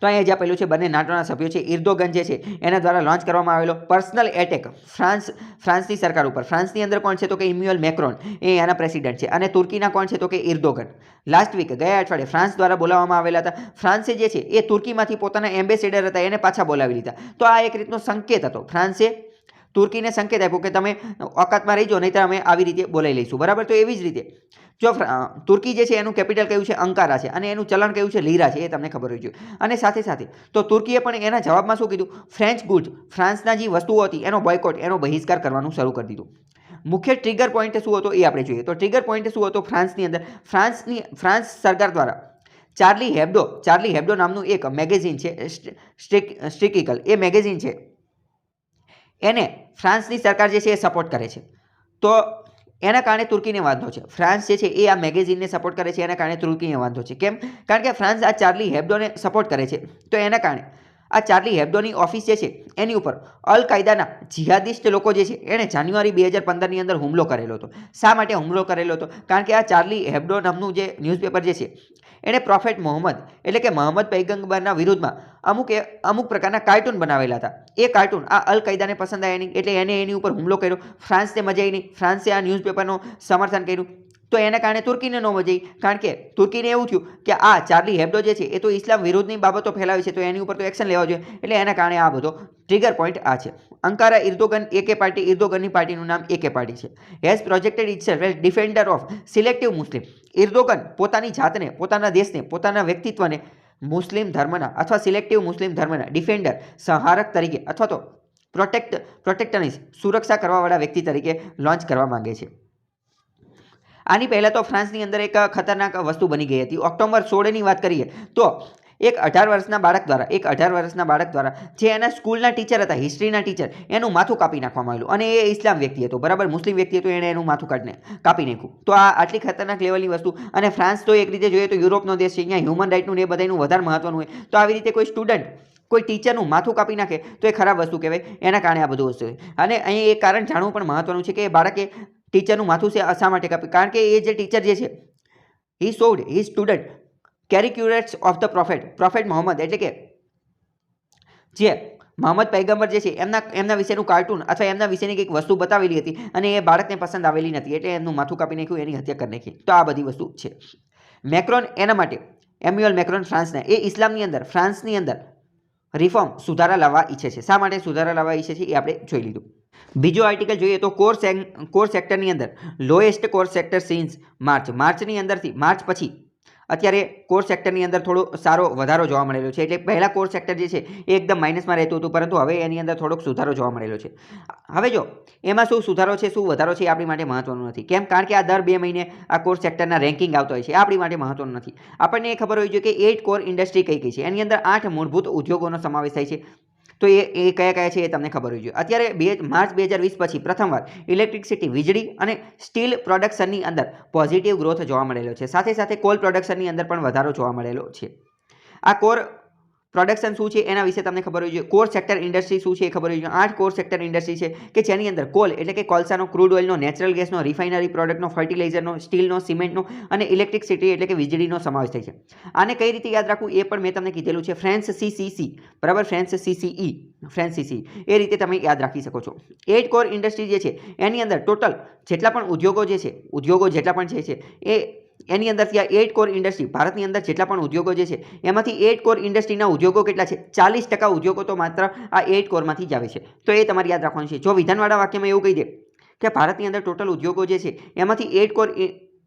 તો અહીંયા જે આપેલું છે બંને નાટોના સભ્યો છે ઇર્દોગન જે છે એના દ્વારા લોન્ચ કરવામાં આવેલો પર્સનલ એટેક ફ્રાન્સની સરકાર ઉપર. ફ્રાન્સની અંદર કોણ છે તો કે ઇમ્યુઅલ મેક્રોન એ એના પ્રેસિડેન્ટ છે અને તુર્કીના કોણ છે તો કે ઇર્દોગન. લાસ્ટ વીક ગયા અઠવાડિયે ફ્રાન્સ દ્વારા બોલાવવામાં આવેલા હતા. ફ્રાન્સે જે છે એ તુર્કીમાંથી પોતાના એમ્બેસેડર હતા એને પાછા બોલાવી લીધા. તો આ એક રીતનો સંકેત હતો. ફ્રાન્સે તુર્કીને સંકેત આપ્યો કે તમે ઓકાતમાં રહીજો નહીં તો અમે આવી રીતે બોલાવી લઈશું. બરાબર. તો એવી જ રીતે જો તુર્કી જે છે એનું કેપિટલ કયું છે અંકારા છે અને એનું ચલણ કયું છે લીરા છે એ તમને ખબર હોવી જોઈએ. અને સાથે સાથે તો તુર્કીએ પણ એના જવાબમાં શું કીધું ફ્રેન્ચ ગુડ્સ ફ્રાન્સના જે વસ્તુઓ હતી એનો બોયકોટ એનો બહિષ્કાર કરવાનું શરૂ કરી દીધું. મુખ્ય ટ્રિગર પોઈન્ટ શું હતો એ આપણે જોઈએ. તો ટ્રિગર પોઈન્ટ શું હતો ફ્રાન્સની અંદર ફ્રાન્સ સરકાર દ્વારા ચાર્લી હેબ્ડો નામનું એક મેગેઝિન છે સ્ટ્રિકિકલ એ મેગેઝિન છે એને ફ્રાન્સની સરકાર જે છે એ સપોર્ટ કરે છે. તો એના કારણે તુર્કીને વાંધો છે. ફ્રાન્સ જે છે એ આ મેગેઝિનને સપોર્ટ કરે છે એના કારણે તુર્કીને વાંધો છે. કેમ? કારણ કે ફ્રાન્સ આ ચાર્લી હેબ્ડોને સપોર્ટ કરે છે તો એના કારણે આ ચાર્લી હેબ્ડોની ઓફિસ જે છે એની ઉપર અલ કાયદાના જિહાદિસ્ટ લોકો જે છે એણે જાન્યુઆરી 2015ની અંદર હુમલો કરેલો હતો. શા માટે હુમલો કરેલો હતો? કારણ કે આ ચાર્લી હેબ્ડો નામનું જે ન્યૂઝપેપર જે છે એણે પ્રોફેટ મોહમ્મદ એટલે કે મોહમ્મદ પૈગંબરના વિરુદ્ધમાં અમુક પ્રકારના કાર્ટૂન બનાવેલા હતા. એ કાર્ટૂન આ અલ કાયદાને પસંદ આવ્યા નહીં એટલે એને એની ઉપર હુમલો કર્યો. ફ્રાન્સને મજા આવી નહીં. ફ્રાન્સે આ ન્યૂઝપેપરનું સમર્થન કર્યું. તો એના કારણે તુર્કીને ન મજા આવી. કારણ કે તુર્કીને એવું થયું કે આ ચાર્લી હેબ્ડો જે છે એ તો ઇસ્લામ વિરુદ્ધની બાબતો ફેલાવી છે તો એની ઉપર તો એક્શન લેવા જોઈએ. એટલે એના કારણે આ બધો ટ્રિગર પોઈન્ટ આ છે. અંકારા ઇર્દોગન એકે પાર્ટી ઇર્દોગનની પાર્ટીનું નામ એકે પાર્ટી છે. Has projected itself as defender of selective Muslim. Erdogan પોતાની જાતને પોતાના દેશને પોતાના વ્યક્તિત્વને મુસ્લિમ ધર્મના અથવા સિલેક્ટિવ મુસ્લિમ ધર્મના ડિફેન્ડર સંહારક તરીકે અથવા તો પ્રોટેક્ટરની સુરક્ષા કરવાવાળા વ્યક્તિ તરીકે લોન્ચ કરવા માંગે છે. આની પહેલાં તો ફ્રાન્સની અંદર એક ખતરનાક વસ્તુ બની ગઈ હતી. ઓક્ટોબર 16ની વાત કરીએ તો એક 18 વર્ષના બાળક દ્વારા જે એના સ્કૂલના ટીચર હતા હિસ્ટ્રીના ટીચર એનું માથું કાપી નાખવામાં આવેલું અને એ ઇસ્લામ વ્યક્તિ હતો. બરાબર. મુસ્લિમ વ્યક્તિ હતો એણે એનું માથું કાપી નાખ્યું. તો આ આટલી ખતરનાક લેવલની વસ્તુ. અને ફ્રાન્સ તો એક રીતે જોઈએ તો યુરોપનો દેશ છે. અહીંયા હ્યુમન રાઇટનું ને એ બધાનું વધારે મહત્વનું હોય. તો આવી રીતે કોઈ સ્ટુડન્ટ કોઈ ટીચરનું માથું કાપી નાખે તો એ ખરાબ વસ્તુ કહેવાય. એના કારણે આ બધું વસ્તુ. અને અહીં એક કારણ જાણવું પણ મહત્વનું છે કે એ બાળકે ટીચરનું માથું શા માટે કાપ્યું? કારણ કે એ જે ટીચર જે છે he showed he student caricatures of the prophet Muhammad એટલે કે જે મોહમ્મદ પૈગંબર જે છે એમના વિશેનું કાર્ટૂન અથવા એમના વિશેની કંઈક વસ્તુ બતાવેલી હતી અને એ બાળકને પસંદ આવેલી નથી એટલે એમનું માથું કાપી નાખ્યું એની હત્યા કરી નાખી. તો આ બધી વસ્તુ છે. મેક્રોન એના માટે એમ્યુઅલ મેક્રોન ફ્રાન્સના એ ઇસ્લામની અંદર ફ્રાન્સની અંદર રિફોર્મ સુધારા લાવવા ઈચ્છે છે. શા માટે સુધારા લાવવા ઈચ્છે છે એ આપણે જોઈ લીધું. બીજો આર્ટિકલ જોઈએ તો કોર સેક્ટરની અંદર લોએસ્ટ કોર સેક્ટર સિન્સ માર્ચની અંદરથી માર્ચ પછી અત્યારે કોર સેક્ટરની અંદર થોડો સારો વધારો જોવા મળેલો છે. એટલે પહેલાં કોર સેક્ટર જે છે એ એકદમ માઇનસમાં રહેતું હતું પરંતુ હવે એની અંદર થોડોક સુધારો જોવા મળેલો છે. હવે જો એમાં શું સુધારો છે શું વધારો છે એ આપણી માટે મહત્વનું નથી. કેમ? કારણ કે આ દર 2 મહિને આ કોર સેક્ટરના રેન્કિંગ આવતો હોય છે. આપણી માટે મહત્વનું નથી. આપણને એ ખબર હોવી જોઈએ કે 8 કોર ઇન્ડસ્ટ્રી કઈ કઈ છે. એની અંદર 8 મૂળભૂત ઉદ્યોગોનો સમાવેશ થાય છે. તો એ કયા છે એ તમને ખબર હોવી જોઈએ. અત્યારે માર્ચ 2020 પછી પ્રથમવાર ઇલેક્ટ્રિસિટી વીજળી અને સ્ટીલ પ્રોડક્શનની અંદર પોઝિટિવ ગ્રોથ જોવા મળેલો છે. સાથે સાથે કોલ પ્રોડક્શનની અંદર પણ વધારો જોવા મળેલો છે. આ કોર પ્રોડક્શન શું છે એના વિશે તમને ખબર હોવી જોઈએ. કોર સેક્ટર ઇન્ડસ્ટ્રી શું છે એ ખબર હોવી જોઈએ. 8 કોર સેક્ટર ઇન્ડસ્ટ્રી છે કે જેની અંદર કોલ એટલે કે કોલસાનો, ક્રૂડ ઓઇલનો, નેચરલ ગેસનો, રિફાઇનરી પ્રોડક્ટનો, ફર્ટિલાઇઝરનો, સ્ટીલનો, સિમેન્ટનો અને ઇલેક્ટ્રિસિટી એટલે કે વીજળીનો સમાવેશ થાય છે. આને કઈ રીતે યાદ રાખવું એ પણ મેં તમને કીધેલું છે. ફ્રેન્ચ CCE બરાબર ફ્રેન્ચ CCE એ રીતે તમે યાદ રાખી શકો છો. 8 કોર ઇન્ડસ્ટ્રી જે છે એની અંદર ટોટલ જેટલા પણ ઉદ્યોગો જેટલા પણ છે એ એની અંદરથી આ 8 કોર ઇન્ડસ્ટ્રી ભારતની અંદર જેટલા પણ ઉદ્યોગો જે છે એમાંથી 8 કોર ઇન્ડસ્ટ્રીના ઉદ્યોગો કેટલા છે? 40% ઉદ્યોગો તો માત્ર આ 8 કોરમાંથી જ આવે છે. તો એ તમારે યાદ રાખવાનું છે. જો વિધાનવાળા વાક્યમાં એવું કહી દે કે ભારતની અંદર ટોટલ ઉદ્યોગો જે છે એમાંથી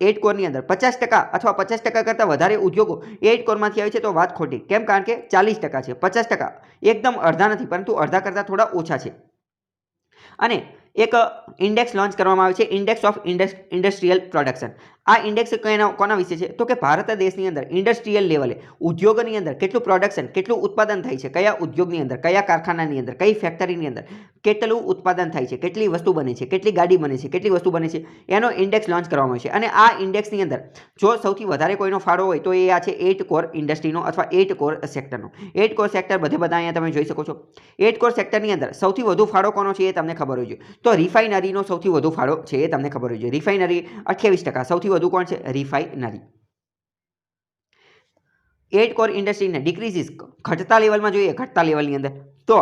8 કોરની અંદર 50% અથવા 50% કરતાં વધારે ઉદ્યોગો 8 કોરમાંથી આવે છે તો વાત ખોટી. કેમ? કારણ કે 40% છે. 50% એકદમ અડધા નથી પરંતુ અડધા કરતાં થોડા ઓછા છે. અને એક ઇન્ડેક્સ લોન્ચ કરવામાં આવે છે ઇન્ડેક્સ ઓફ ઇન્ડસ્ટ્રીયલ પ્રોડક્શન. આ ઇન્ડેક્સ કોના વિશે છે? તો કે ભારત દેશની અંદર ઇન્ડસ્ટ્રીયલ લેવલે ઉદ્યોગની અંદર કેટલું પ્રોડક્શન કેટલું ઉત્પાદન થાય છે, કયા ઉદ્યોગની અંદર, કયા કારખાનાની અંદર, કઈ ફેક્ટરીની અંદર કેટલું ઉત્પાદન થાય છે, કેટલી વસ્તુ બને છે, કેટલી ગાડી બને છે, કેટલી વસ્તુ બને છે એનો ઇન્ડેક્સ લોન્ચ કરવામાં આવે છે. અને આ ઇન્ડેક્સની અંદર જો સૌથી વધારે કોઈનો ફાળો હોય તો એ આ છે 8 કોર ઇન્ડસ્ટ્રીનો અથવા 8 કોર સેક્ટરનો. 8 કોર સેક્ટર બધા અહીંયા તમે જોઈ શકો છો. 8 કોર સેક્ટરની અંદર સૌથી વધુ ફાળો કોનો છે એ તમને ખબર હોવી જોઈએ. તો રિફાઇનરીનો સૌથી વધુ ફાળો છે એ તમને ખબર હોવી જોઈએ. રિફાઇનરી 28%. સૌથી વધુ કોણ છે? રિફાઇનરી. 8 કોર ઇન્ડસ્ટ્રીને ડિક્રીઝિસ ઘટતા લેવલમાં જોઈએ, ઘટતા લેવલની અંદર, તો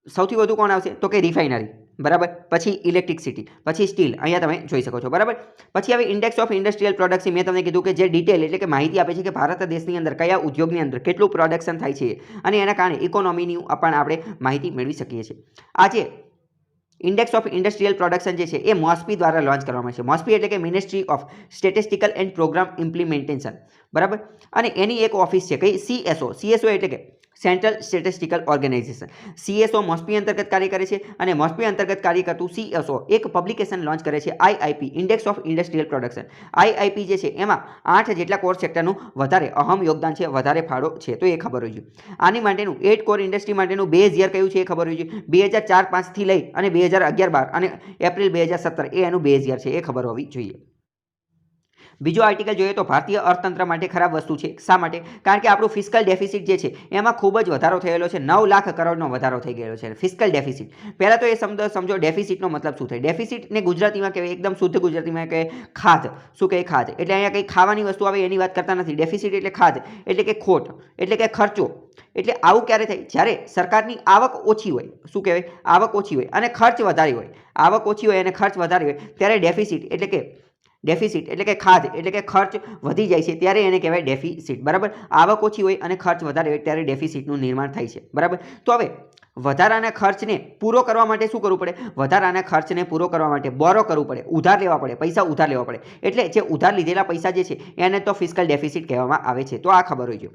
સૌથી વધુ કોણ આવશે તો કે રિફાઇનરી, બરાબર, પછી ઇલેક્ટ્રિસિટી, પછી સ્ટીલ, અહીંયા તમે જોઈ શકો છો, બરાબર. પછી હવે ઇન્ડેક્સ ઓફ ઇન્ડસ્ટ્રીયલ પ્રોડક્શન, મેં તમને કીધું કે જે ડિટેલ એટલે કે માહિતી આપે છે કે ભારત દેશની અંદર કયા ઉદ્યોગની અંદર કેટલું પ્રોડક્શન થાય છે અને એના કારણે ઇકોનોમીની પણ આપણે માહિતી મેળવી શકીએ છીએ. આજે ઇન્ડેક્સ ઓફ ઇન્ડસ્ટ્રીયલ પ્રોડક્શન જે છે એ મોસ્પી દ્વારા લોન્ચ કરવામાં છે. મોસ્પી એટલે કે ministry of statistical and programme implementation, બરાબર. અને એની એક ઓફિસ છે કઈ, CSO. CSO એટલે કે સેન્ટ્રલ સ્ટેટિસ્ટિકલ ઓર્ગેનાઇઝેશન. CSO મોસ્પી અંતર્ગત કાર્ય કરે છે અને મોસ્પી અંતર્ગત કાર્ય કરતું CSO એક પબ્લિકેશન લોન્ચ કરે છે, IIP, index of industrial production. IIP જે છે એમાં 8 જેટલા કોર સેક્ટરનું વધારે અહમ યોગદાન છે, વધારે ફાળો છે, તો એ ખબર હોવી જોઈએ. આની માટેનું 8 કોર ઇન્ડસ્ટ્રી માટેનું બેઝ યર કયું છે એ ખબર હોવી જોઈએ. 2004-05 થી લઈ અને 2011-12 અને એપ્રિલ 2017 એ એનું બેઝ યર છે, એ ખબર હોવી જોઈએ. બીજો આર્ટિકલ જોઈએ તો ભારતીય અર્થતંત્ર માટે ખરાબ વસ્તુ છે. શા માટે? કારણ કે આપણું ફિસ્કલ ડેફિસિટ જે છે એમાં ખૂબ જ વધારો થયેલો છે, 9 લાખ કરોડનો વધારો થઈ ગયેલો છે ફિસ્કલ ડેફિસિટ. પહેલાં તો એ સમજો ડેફિસિટનો મતલબ શું થાય. ડેફિસિટને ગુજરાતીમાં કહેવાય, એકદમ શુદ્ધ ગુજરાતીમાં કહેવાય ખાધ. શું કહે? ખાધ. એટલે અહીંયા કંઈ ખાવાની વસ્તુ આવે એની વાત કરતા નથી. ડેફિસિટ એટલે ખાધ, એટલે કે ખોટ, એટલે કે ખર્ચો. એટલે આવું ક્યારે થાય? જ્યારે સરકારની આવક ઓછી હોય, શું કહેવાય? આવક ઓછી હોય અને ખર્ચ વધારે હોય. આવક ઓછી હોય અને ખર્ચ વધારે હોય ત્યારે ડેફિસિટ એટલે કે ખાધ, એટલે કે ખર્ચ વધી જાય છે ત્યારે એને કહેવાય ડેફિસિટ, બરાબર. આવક ઓછી હોય અને ખર્ચ વધારે હોય ત્યારે ડેફિસિટનું નિર્માણ થાય છે, બરાબર. તો હવે વધારાના ખર્ચને પૂરો કરવા માટે શું કરવું પડે? વધારાના ખર્ચને પૂરો કરવા માટે બોરો કરવું પડે, ઉધાર લેવા પડે, પૈસા ઉધાર લેવા પડે. એટલે જે ઉધાર લીધેલા પૈસા જે છે એને તો ફિસ્કલ ડેફિસિટ કહેવામાં આવે છે. તો આ ખબર હોય છે.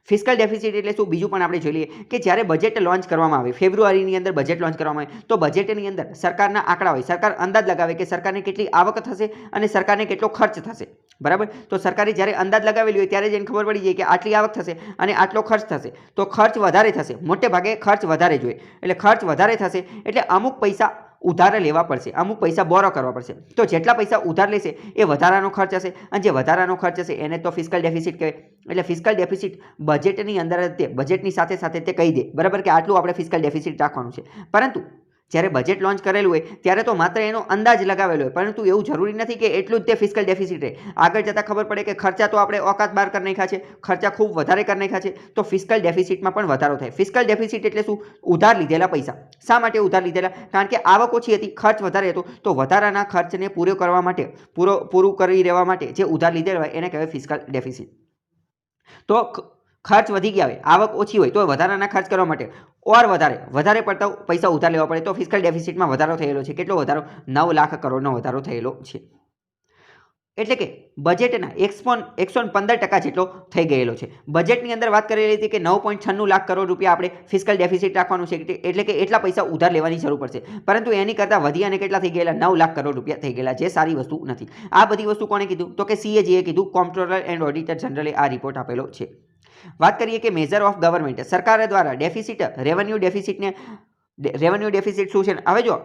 ફિસ્કલ ડેફિસિટ એટલે શું? બીજું પણ આપણે જોઈ લઈએ કે જ્યારે બજેટ લોન્ચ કરવામાં આવે, ફેબ્રુઆરીની અંદર બજેટ લોન્ચ કરવામાં આવે તો બજેટની અંદર સરકારના આંકડા હોય, સરકાર અંદાજ લગાવે કે સરકારને કેટલી આવક થશે અને સરકારને કેટલો ખર્ચ થશે, બરાબર. તો સરકારે જ્યારે અંદાજ લગાવેલી હોય ત્યારે જ એને ખબર પડી જાય કે આટલી આવક થશે અને આટલો ખર્ચ થશે, તો ખર્ચ વધારે થશે, મોટે ભાગે ખર્ચ વધારે જોઈએ. એટલે ખર્ચ વધારે થશે એટલે અમુક પૈસા ઉધાર લેવા પડશે, અમુક પૈસા બોરો કરવા પડશે. તો જેટલા પૈસા ઉધાર લેશે એ વધારાનો ખર્ચ હશે અને જે વધારાનો ખર્ચ હશે એને તો ફિસ્કલ ડેફિસિટ કહેવાય. એટલે ફિસ્કલ ડેફિસિટ બજેટની અંદર તે બજેટની સાથે સાથે તે કહી દે, બરાબર, કે આટલું આપણે ફિસ્કલ ડેફિસિટ રાખવાનું છે. પરંતુ જ્યારે બજેટ લોન્ચ કરેલું હોય ત્યારે તો માત્ર એનો અંદાજ લગાવેલો હોય, પરંતુ એવું જરૂરી નથી કે એટલું જ તે ફિસ્કલ ડેફિસિટ રહે. આગળ જતાં ખબર પડે કે ખર્ચા તો આપણે ઓકાત બહાર કરી નાખ્યા છે, ખર્ચા ખૂબ વધારે કરી નાખ્યા છે, તો ફિસ્કલ ડેફિસિટમાં પણ વધારો થાય. ફિસ્કલ ડેફિસિટ એટલે શું? ઉધાર લીધેલા પૈસા. શા માટે ઉધાર લીધેલા? કારણ કે આવક ઓછી હતી, ખર્ચ વધારે હતો, તો વધારાના ખર્ચને પૂરો કરવા માટે, પૂરું કરી રહેવા માટે જે ઉધાર લીધેલા હોય એને કહેવાય ફિસ્કલ ડેફિસિટ. તો ખર્ચ વધી ગયા હોય, આવક ઓછી હોય, તો વધારાના ખર્ચ કરવા માટે વધારે પડતા પૈસા ઉધાર લેવા પડે, તો ફિસ્કલ ડેફિસિટમાં વધારો થયેલો છે. કેટલો વધારો? 9 લાખ કરોડનો વધારો થયેલો છે. એટલે કે બજેટના 115% જેટલો થઈ ગયેલો છે. બજેટની અંદર વાત કરેલી હતી કે 9.96 લાખ કરોડ રૂપિયા આપણે ફિસ્કલ ડેફિસિટ રાખવાનું છે, એટલે કે એટલા પૈસા ઉધાર લેવાની જરૂર પડશે. પરંતુ એની કરતાં વધી અને કેટલા થઈ ગયેલા? 9 લાખ કરોડ રૂપિયા થઈ ગયેલા, જે સારી વસ્તુ નથી. આ બધી વસ્તુ કોણે કીધું? તો કે CAGએ કીધું. કોમ્પ્ટ્રોલર એન્ડ ઓડિટર જનરલે આ રિપોર્ટ આપેલો છે. વાત કરીએ કે મેજર ઓફ ગવર્મેન્ટ, સરકાર દ્વારા ડેફિસિટ, રેવન્યુ ડેફિસિટ શું છે? હવે જો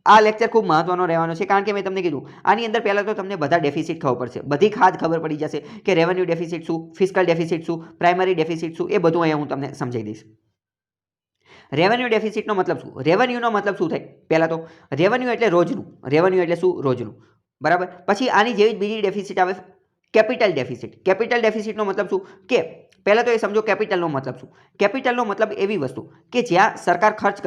આ લેક્ચર ખૂબ મહત્વનો રહેવાનો છે, કારણ કે મેં તમને કીધું આની અંદર પહેલાં તો તમને બધા ડેફિસિટ ખબર પડશે, બધી ખાધ ખબર પડી જશે કે રેવન્યુ ડેફિસિટ શું, ફિસ્કલ ડેફિસિટ શું, પ્રાઇમરી ડેફિસિટ શું, એ બધું અહીંયા હું તમને સમજાવી દઈશ. રેવન્યુ ડેફિસિટનો મતલબ શું? રેવન્યુનો મતલબ શું થાય? પહેલાં તો રેવન્યુ એટલે રોજનું, રેવન્યુ એટલે શું? રોજનું, બરાબર. પછી આની જેવી જ બીજી ડેફિસિટ આવે કેપિટલ ડેફિસિટ. કેપિટલ ડેફિસિટનો મતલબ શું? કે પહેલાં તો એ સમજો કેપિટલનો મતલબ શું? કેપિટલનો મતલબ એવી વસ્તુ કે જ્યાં સરકાર ખર્ચ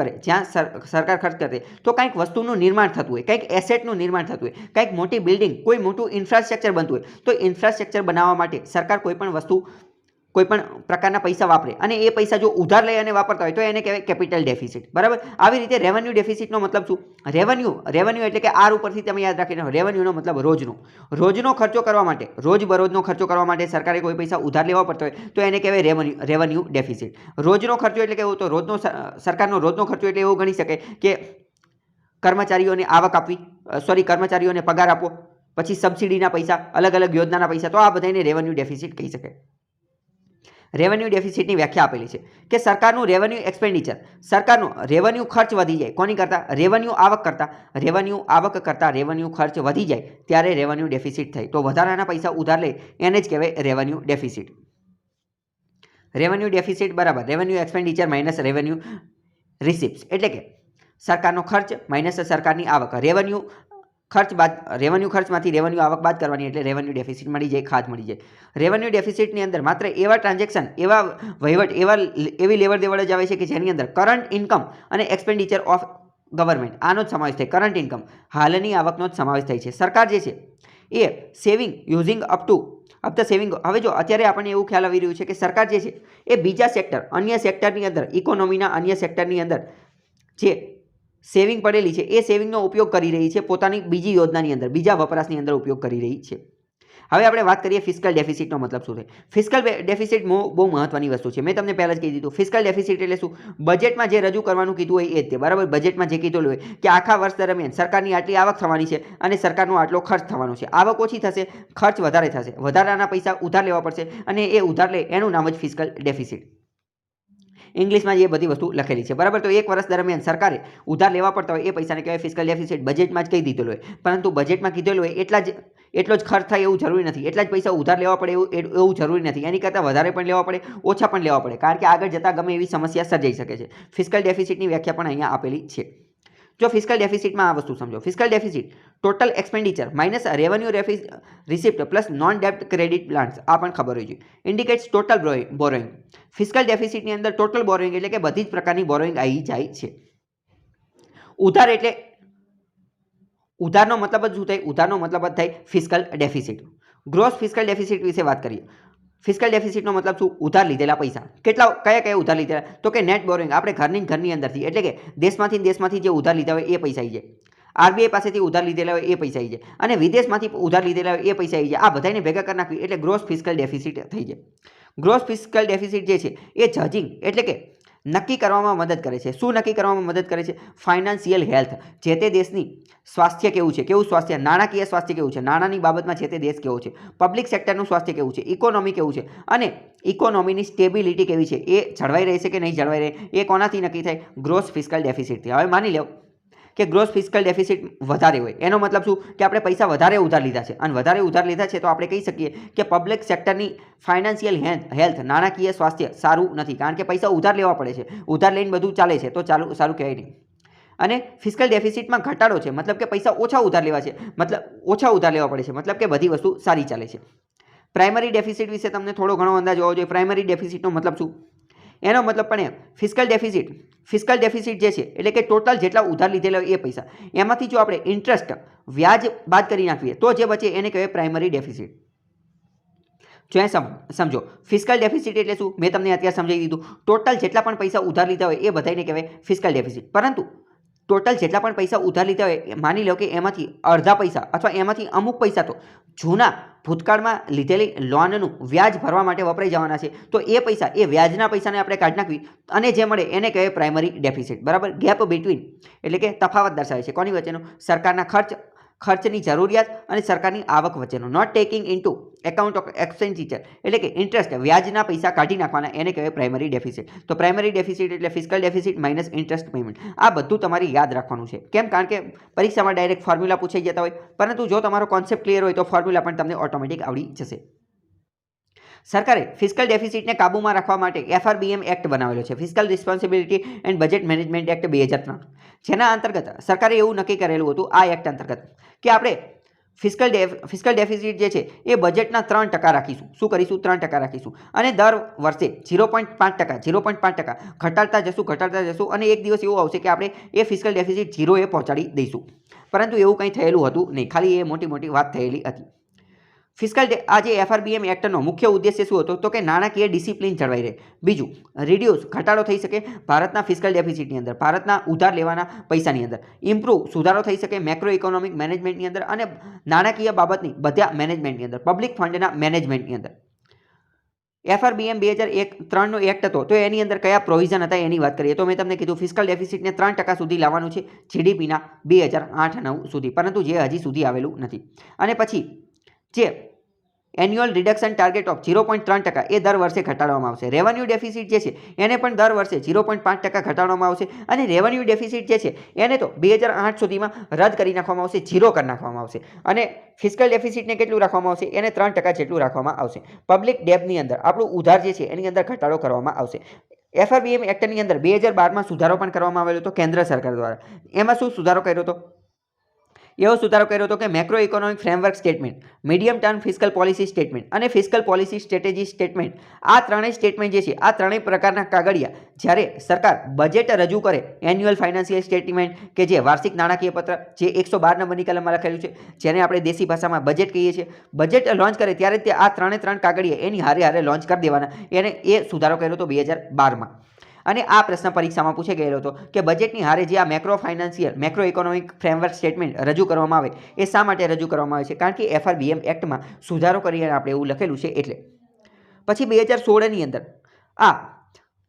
કરે, તો કંઈક વસ્તુનું નિર્માણ થતું હોય, કંઈક એસેટનું નિર્માણ થતું હોય, કંઈક મોટી બિલ્ડિંગ, કોઈ મોટું ઇન્ફ્રાસ્ટ્રક્ચર બનતું હોય, તો ઇન્ફ્રાસ્ટ્રક્ચર બનાવવા માટે સરકાર કોઈ પણ વસ્તુ, કોઈ પણ પ્રકારના પૈસા વાપરે અને એ પૈસા જો ઉધાર લઈ અને વાપરતા હોય તો એને કહેવાય કેપિટલ ડેફિસિટ, બરાબર. આવી રીતે રેવન્યુ ડેફિસિટનો મતલબ શું? રેવન્યુ એટલે કે આર ઉપરથી તમે યાદ રાખીને, રેવન્યુનો મતલબ રોજનો ખર્ચો કરવા માટે, રોજબરોજનો ખર્ચો કરવા માટે સરકારે કોઈ પૈસા ઉધાર લેવા પડતો હોય તો એને કહેવાય રેવન્યુ ડેફિસિટ. રોજનો ખર્ચો એટલે કેવો? તો સરકારનો રોજનો ખર્ચો એટલે એવું ગણી શકાય કે કર્મચારીઓને આવક આપવી, કર્મચારીઓને પગાર આપવો, પછી સબસિડીના પૈસા, અલગ અલગ યોજનાના પૈસા, તો આ બધાને રેવન્યુ ડેફિસિટ કહી શકાય. રેવન્યુ ડેફિસિટની વ્યાખ્યા આપેલી છે કે સરકારનું રેવન્યુ એક્સપેન્ડિચર, સરકારનો રેવન્યુ ખર્ચ વધી જાય, કોની કરતાં? રેવન્યુ આવક કરતાં રેવન્યુ ખર્ચ વધી જાય ત્યારે રેવન્યુ ડેફિસિટ થાય. તો વધારાના પૈસા ઉધાર લે એને જ કહેવાય રેવન્યુ ડેફિસિટ. રેવન્યુ ડેફિસિટ બરાબર રેવન્યુ એક્સપેન્ડિચર માઇનસ રેવન્યુ રિસિપ્ટ્સ, એટલે કે સરકારનો ખર્ચ માઇનસ સરકારની આવક. ખર્ચ બાદ રેવન્યુ ખર્ચમાંથી રેવન્યુ આવક બાદ કરવાની એટલે રેવન્યુ ડેફિસિટ મળી જાય, ખાધ મળી જાય. રેવન્યુ ડેફિસિટની અંદર માત્ર એવા ટ્રાન્ઝેક્શન, એવા વહીવટ, એવી લેવડ દેવડ જ આવે છે કે જેની અંદર કરંટ ઇન્કમ અને એક્સપેન્ડિચર ઓફ ગવર્મેન્ટ આનો જ સમાવેશ થાય. કરંટ ઇન્કમ હાલની આવકનો જ સમાવેશ થાય છે. સરકાર જે છે એ saving using up the saving. હવે જો અત્યારે આપણને એવું ખ્યાલ આવી રહ્યું છે કે સરકાર જે છે એ બીજા સેક્ટર, અન્ય સેક્ટરની અંદર, ઇકોનોમીના અન્ય સેક્ટરની અંદર જે સેવિંગ પડેલી છે એ સેવિંગનો ઉપયોગ કરી રહી છે, પોતાની બીજી યોજનાની અંદર, બીજા વપરાશની અંદર ઉપયોગ કરી રહી છે. હવે આપણે વાત કરીએ ફિસ્કલ ડેફિસિટનો મતલબ શું છે. ફિસ્કલ ડેફિસિટ બહુ મહત્વની વસ્તુ છે. મેં તમને પહેલાં જ કહી દીધું, ફિસ્કલ ડેફિસિટ એટલે શું? બજેટમાં જે રજૂ કરવાનું કીધું હોય એ જ તે, બરાબર. બજેટમાં જે કીધું હોય કે આખા વર્ષ દરમિયાન સરકારની આટલી આવક થવાની છે અને સરકારનો આટલો ખર્ચ થવાનો છે. આવક ઓછી થશે, ખર્ચ વધારે થશે, વધારાના પૈસા ઉધાર લેવા પડશે અને એ ઉધાર લે એનું નામ જ ફિસ્કલ ડેફિસિટ. ઇંગ્લિશમાં એ બધી વસ્તુ લખેલી છે, બરાબર. તો એક વર્ષ દરમિયાન સરકારે ઉધાર લેવા પડતા હોય એ પૈસાને કહેવાય ફિસ્કલ ડેફિસિટ. બજેટમાં જ કહી દીધેલું હોય, પરંતુ બજેટમાં કીધેલું હોય એટલો જ ખર્ચ થાય એવું જરૂરી નથી, એટલા જ પૈસા ઉધાર લેવા પડે એવું જરૂરી નથી. એની કરતાં વધારે પણ લેવા પડે, ઓછા પણ લેવા પડે, કારણ કે આગળ જતાં ગમે એવી સમસ્યા સર્જાઈ શકે છે. ફિસ્કલ ડેફિસિટની વ્યાખ્યા પણ અહીંયા આપેલી છે. જો ફિસ્કલ ડેફિસિટમાં આ વસ્તુ સમજો. Fiscal deficit total expenditure minus revenue receipt plus non ડેપ્ટ ક્રેડિટ પ્લાન્સ. આ પણ ખબર હોવી જોઈએ. Indicates total borrowing. ફિસ્કલ ડેફિસિટની અંદર ટોટલ બોરોઈંગ એટલે કે બધી જ પ્રકારની બોરોઈંગ આવી જાય છે. ઉધાર એટલે ઉધારનો મતલબ જ શું થાય? ઉધારનો મતલબ જ થાય fiscal deficit. Gross fiscal deficit વિશે વાત કરીએ. ફિસ્કલ ડેફિસિટનો મતલબ શું? ઉધાર લીધેલા પૈસા. કયા ઉધાર લીધેલા? તો કે નેટ બોરોઈંગ, આપણે ઘરની અંદરથી, એટલે કે દેશમાંથી જે ઉધાર લીધા હોય એ પૈસા આવી જાય. આરબીઆઈ પાસેથી ઉધાર લીધેલા હોય એ પૈસા આવી જાય અને વિદેશમાંથી ઉધાર લીધેલા હોય એ પૈસા આવી જાય. આ બધાને ભેગા કરી નાખવી એટલે ગ્રોસ ફિસ્કલ ડેફિસિટ થઈ જાય. ગ્રોસ ફિસ્કલ ડેફિસિટ જે છે એ જજિંગ એટલે કે નક્કી કરવામાં મદદ કરે છે. શું નક્કી કરવામાં મદદ કરે છે? ફાઇનાન્શિયલ હેલ્થ, જે તે દેશની સ્વાસ્થ્ય કેવું છે, કેવું સ્વાસ્થ્ય, નાણાકીય સ્વાસ્થ્ય કેવું છે, નાણાંની બાબતમાં જે તે દેશ કેવો છે, પબ્લિક સેક્ટરનું સ્વાસ્થ્ય કેવું છે, ઇકોનોમી કેવું છે અને ઇકોનોમીની સ્ટેબિલિટી કેવી છે, એ જળવાઈ રહેશે કે નહીં જળવાઈ રહે, એ કોનાથી નક્કી થાય? ગ્રોસ ફિસ્કલ ડેફિસિટથી. હવે માની લો કે ગ્રોસ ફિસ્કલ ડેફિસિટ વધારે હોય, એનો મતલબ શું? કે આપણે પૈસા વધારે ઉધાર લીધા છે અને વધારે ઉધાર લીધા છે તો આપણે કહી શકીએ કે પબ્લિક સેક્ટરની ફાઇનાન્શિયલ હેલ્થ, નાણાકીય સ્વાસ્થ્ય સારું નથી, કારણ કે પૈસા ઉધાર લેવા પડે છે, ઉધાર લઈને બધું ચાલે છે તો સારું કહેવાય નહીં. અને ફિસ્કલ ડેફિસિટમાં ઘટાડો છે, મતલબ કે પૈસા ઓછા ઉધાર લેવા છે, મતલબ ઓછા ઉધાર લેવા પડે છે, મતલબ કે બધી વસ્તુ સારી ચાલે છે. પ્રાઇમરી ડેફિસિટ વિશે તમને થોડો ઘણો અંદાજ હોવો જોઈએ. પ્રાઇમરી ડેફિસિટનો મતલબ શું? એનો મતલબ પણ ફિસ્કલ ડેફિસિટ જે છે એટલે કે ટોટલ જેટલા ઉધાર લીધેલા હોય એ પૈસા, એમાંથી જો આપણે ઇન્ટરેસ્ટ, વ્યાજ બાદ કરી નાખીએ તો જે બચે એને કહેવાય પ્રાઇમરી ડેફિસિટ. જો સમજો, ફિસ્કલ ડેફિસિટ એટલે શું? મેં તમને અત્યારે સમજાવી દીધું. ટોટલ જેટલા પણ પૈસા ઉધાર લીધા હોય એ બધાને કહેવાય ફિસ્કલ ડેફિસિટ. પરંતુ ટોટલ જેટલા પણ પૈસા ઉધાર લીધા હોય, માની લો કે એમાંથી અડધા પૈસા અથવા એમાંથી અમુક પૈસા તો જૂના ભૂતકાળમાં લીધેલી લોનનું વ્યાજ ભરવા માટે વપરાઈ જવાના છે, તો એ પૈસા, એ વ્યાજના પૈસાને આપણે કાઢી નાખવી અને જે મળે એને કહેવાય પ્રાઇમરી ડેફિસિટ. બરાબર. ગેપ બિટવીન એટલે કે તફાવત દર્શાવે છે કોની વચ્ચેનો? સરકારના ખર્ચની જરૂરિયાત અને સરકારની આવક વચ્ચેનો. Not taking into account of expenditure એટલે કે ઇન્ટરેસ્ટ, વ્યાજના પૈસા કાઢી નાખવાના, એને કહેવાય પ્રાઇમરી ડેફિસિટ. તો પ્રાઇમરી ડેફિસિટ એટલે fiscal deficit minus interest payment. આ બધું તમારે યાદ રાખવાનું છે. કેમ? કારણ કે પરીક્ષામાં ડાયરેક્ટ ફોર્મ્યુલા પૂછાઈ જતા હોય, પરંતુ જો તમારો કોન્સેપ્ટ ક્લિયર હોય તો ફોર્મ્યુલા પણ તમને ઓટોમેટિક આવડી જશે. સરકારે ફિસ્કલ ડેફિસિટને કાબૂમાં રાખવા માટે FRBM એક્ટ બનાવેલો છે, fiscal responsibility and budget management act 2003, જેના અંતર્ગત સરકારે એવું નક્કી કરેલું હતું આ એક્ટ અંતર્ગત કે આપણે ફિસ્કલ ડેફિસિટ જે છે એ બજેટના 3% રાખીશું. શું કરીશું? 3% રાખીશું અને દર વર્ષે 0.5% ઘટાડતા જશું અને એક દિવસ એવું આવશે કે આપણે એ ફિસ્કલ ડેફિસિટ 0 પહોંચાડી દઈશું. પરંતુ એવું કંઈ થયેલું હતું નહીં, ખાલી એ મોટી વાત થયેલી હતી. આ જે FRBM એક્ટનો મુખ્ય ઉદ્દેશ્ય શું હતો? તો કે નાણાકીય ડિસિપ્લિન જળવાઈ રહે. બીજું, રિડ્યુસ, ઘટાડો થઈ શકે ભારતના ફિસ્કલ ડેફિસિટની અંદર, ભારતના ઉધાર લેવાના પૈસાની અંદર. ઇમ્પ્રૂવ, સુધારો થઈ શકે મેક્રો ઇકોનોમિક મેનેજમેન્ટની અંદર અને નાણાકીય બાબતની બધા મેનેજમેન્ટની અંદર, પબ્લિક ફંડના મેનેજમેન્ટની અંદર. FRBM 2003નો એક્ટ હતો તો એની અંદર કયા પ્રોવિઝન હતા એની વાત કરીએ તો મેં તમને કીધું ફિસ્કલ ડેફિસિટને 3% સુધી લાવવાનું છે GDPના 2008-9 સુધી, પરંતુ જે હજી સુધી આવેલું નથી. અને પછી જે એન્યુઅલ રિડક્શન ટાર્ગેટ ઓફ 0.3% એ દર વર્ષે ઘટાડવામાં આવશે. રેવન્યુ ડેફિસિટ જે છે એને પણ દર વર્ષે 0.5% ઘટાડવામાં આવશે અને રેવન્યુ ડેફિસિટ જે છે એને તો 2008 સુધીમાં રદ કરી નાખવામાં આવશે, 0 કરી નાખવામાં આવશે. અને ફિસ્કલ ડેફિસિટને કેટલું રાખવામાં આવશે? એને 3% જેટલું રાખવામાં આવશે. પબ્લિક ડેબની અંદર આપણું ઉધાર જે છે એની અંદર ઘટાડો કરવામાં આવશે. FRBM એક્ટની અંદર 2012માં સુધારો પણ કરવામાં આવેલો હતો કેન્દ્ર સરકાર દ્વારા. એમાં શું સુધારો કર્યો હતો? એવો સુધારો કર્યો હતો કે macro economic framework statement, medium term fiscal policy statement અને ફિસ્કલ પોલિસી સ્ટ્રેટેજી સ્ટેટમેન્ટ, આ ત્રણેય સ્ટેટમેન્ટ જે છે આ ત્રણેય પ્રકારના કાગળિયા જ્યારે સરકાર બજેટ રજૂ કરે, એન્યુઅલ ફાઇનાન્શિયલ સ્ટેટમેન્ટ કે જે વાર્ષિક નાણાકીય પત્ર જે 112 નંબરની કલમમાં લખેલું છે, જેને આપણે દેશી ભાષામાં બજેટ કહીએ છીએ, બજેટ લોન્ચ કરે ત્યારે તે આ ત્રણ કાગળિયા એની હારે લોન્ચ કરી દેવાના. એ સુધારો કર્યો હતો 2012માં. અને આ પ્રશ્ન પરીક્ષામાં પૂછાઈ ગયેલો હતો કે બજેટની હારે જે આ મેક્રો ઇકોનોમિક ફ્રેમવર્ક સ્ટેટમેન્ટ રજૂ કરવામાં આવે એ શા માટે રજૂ કરવામાં આવે છે? કારણ કે FRBM એક્ટમાં સુધારો કરીને આપણે એવું લખેલું છે એટલે. પછી 2016ની અંદર આ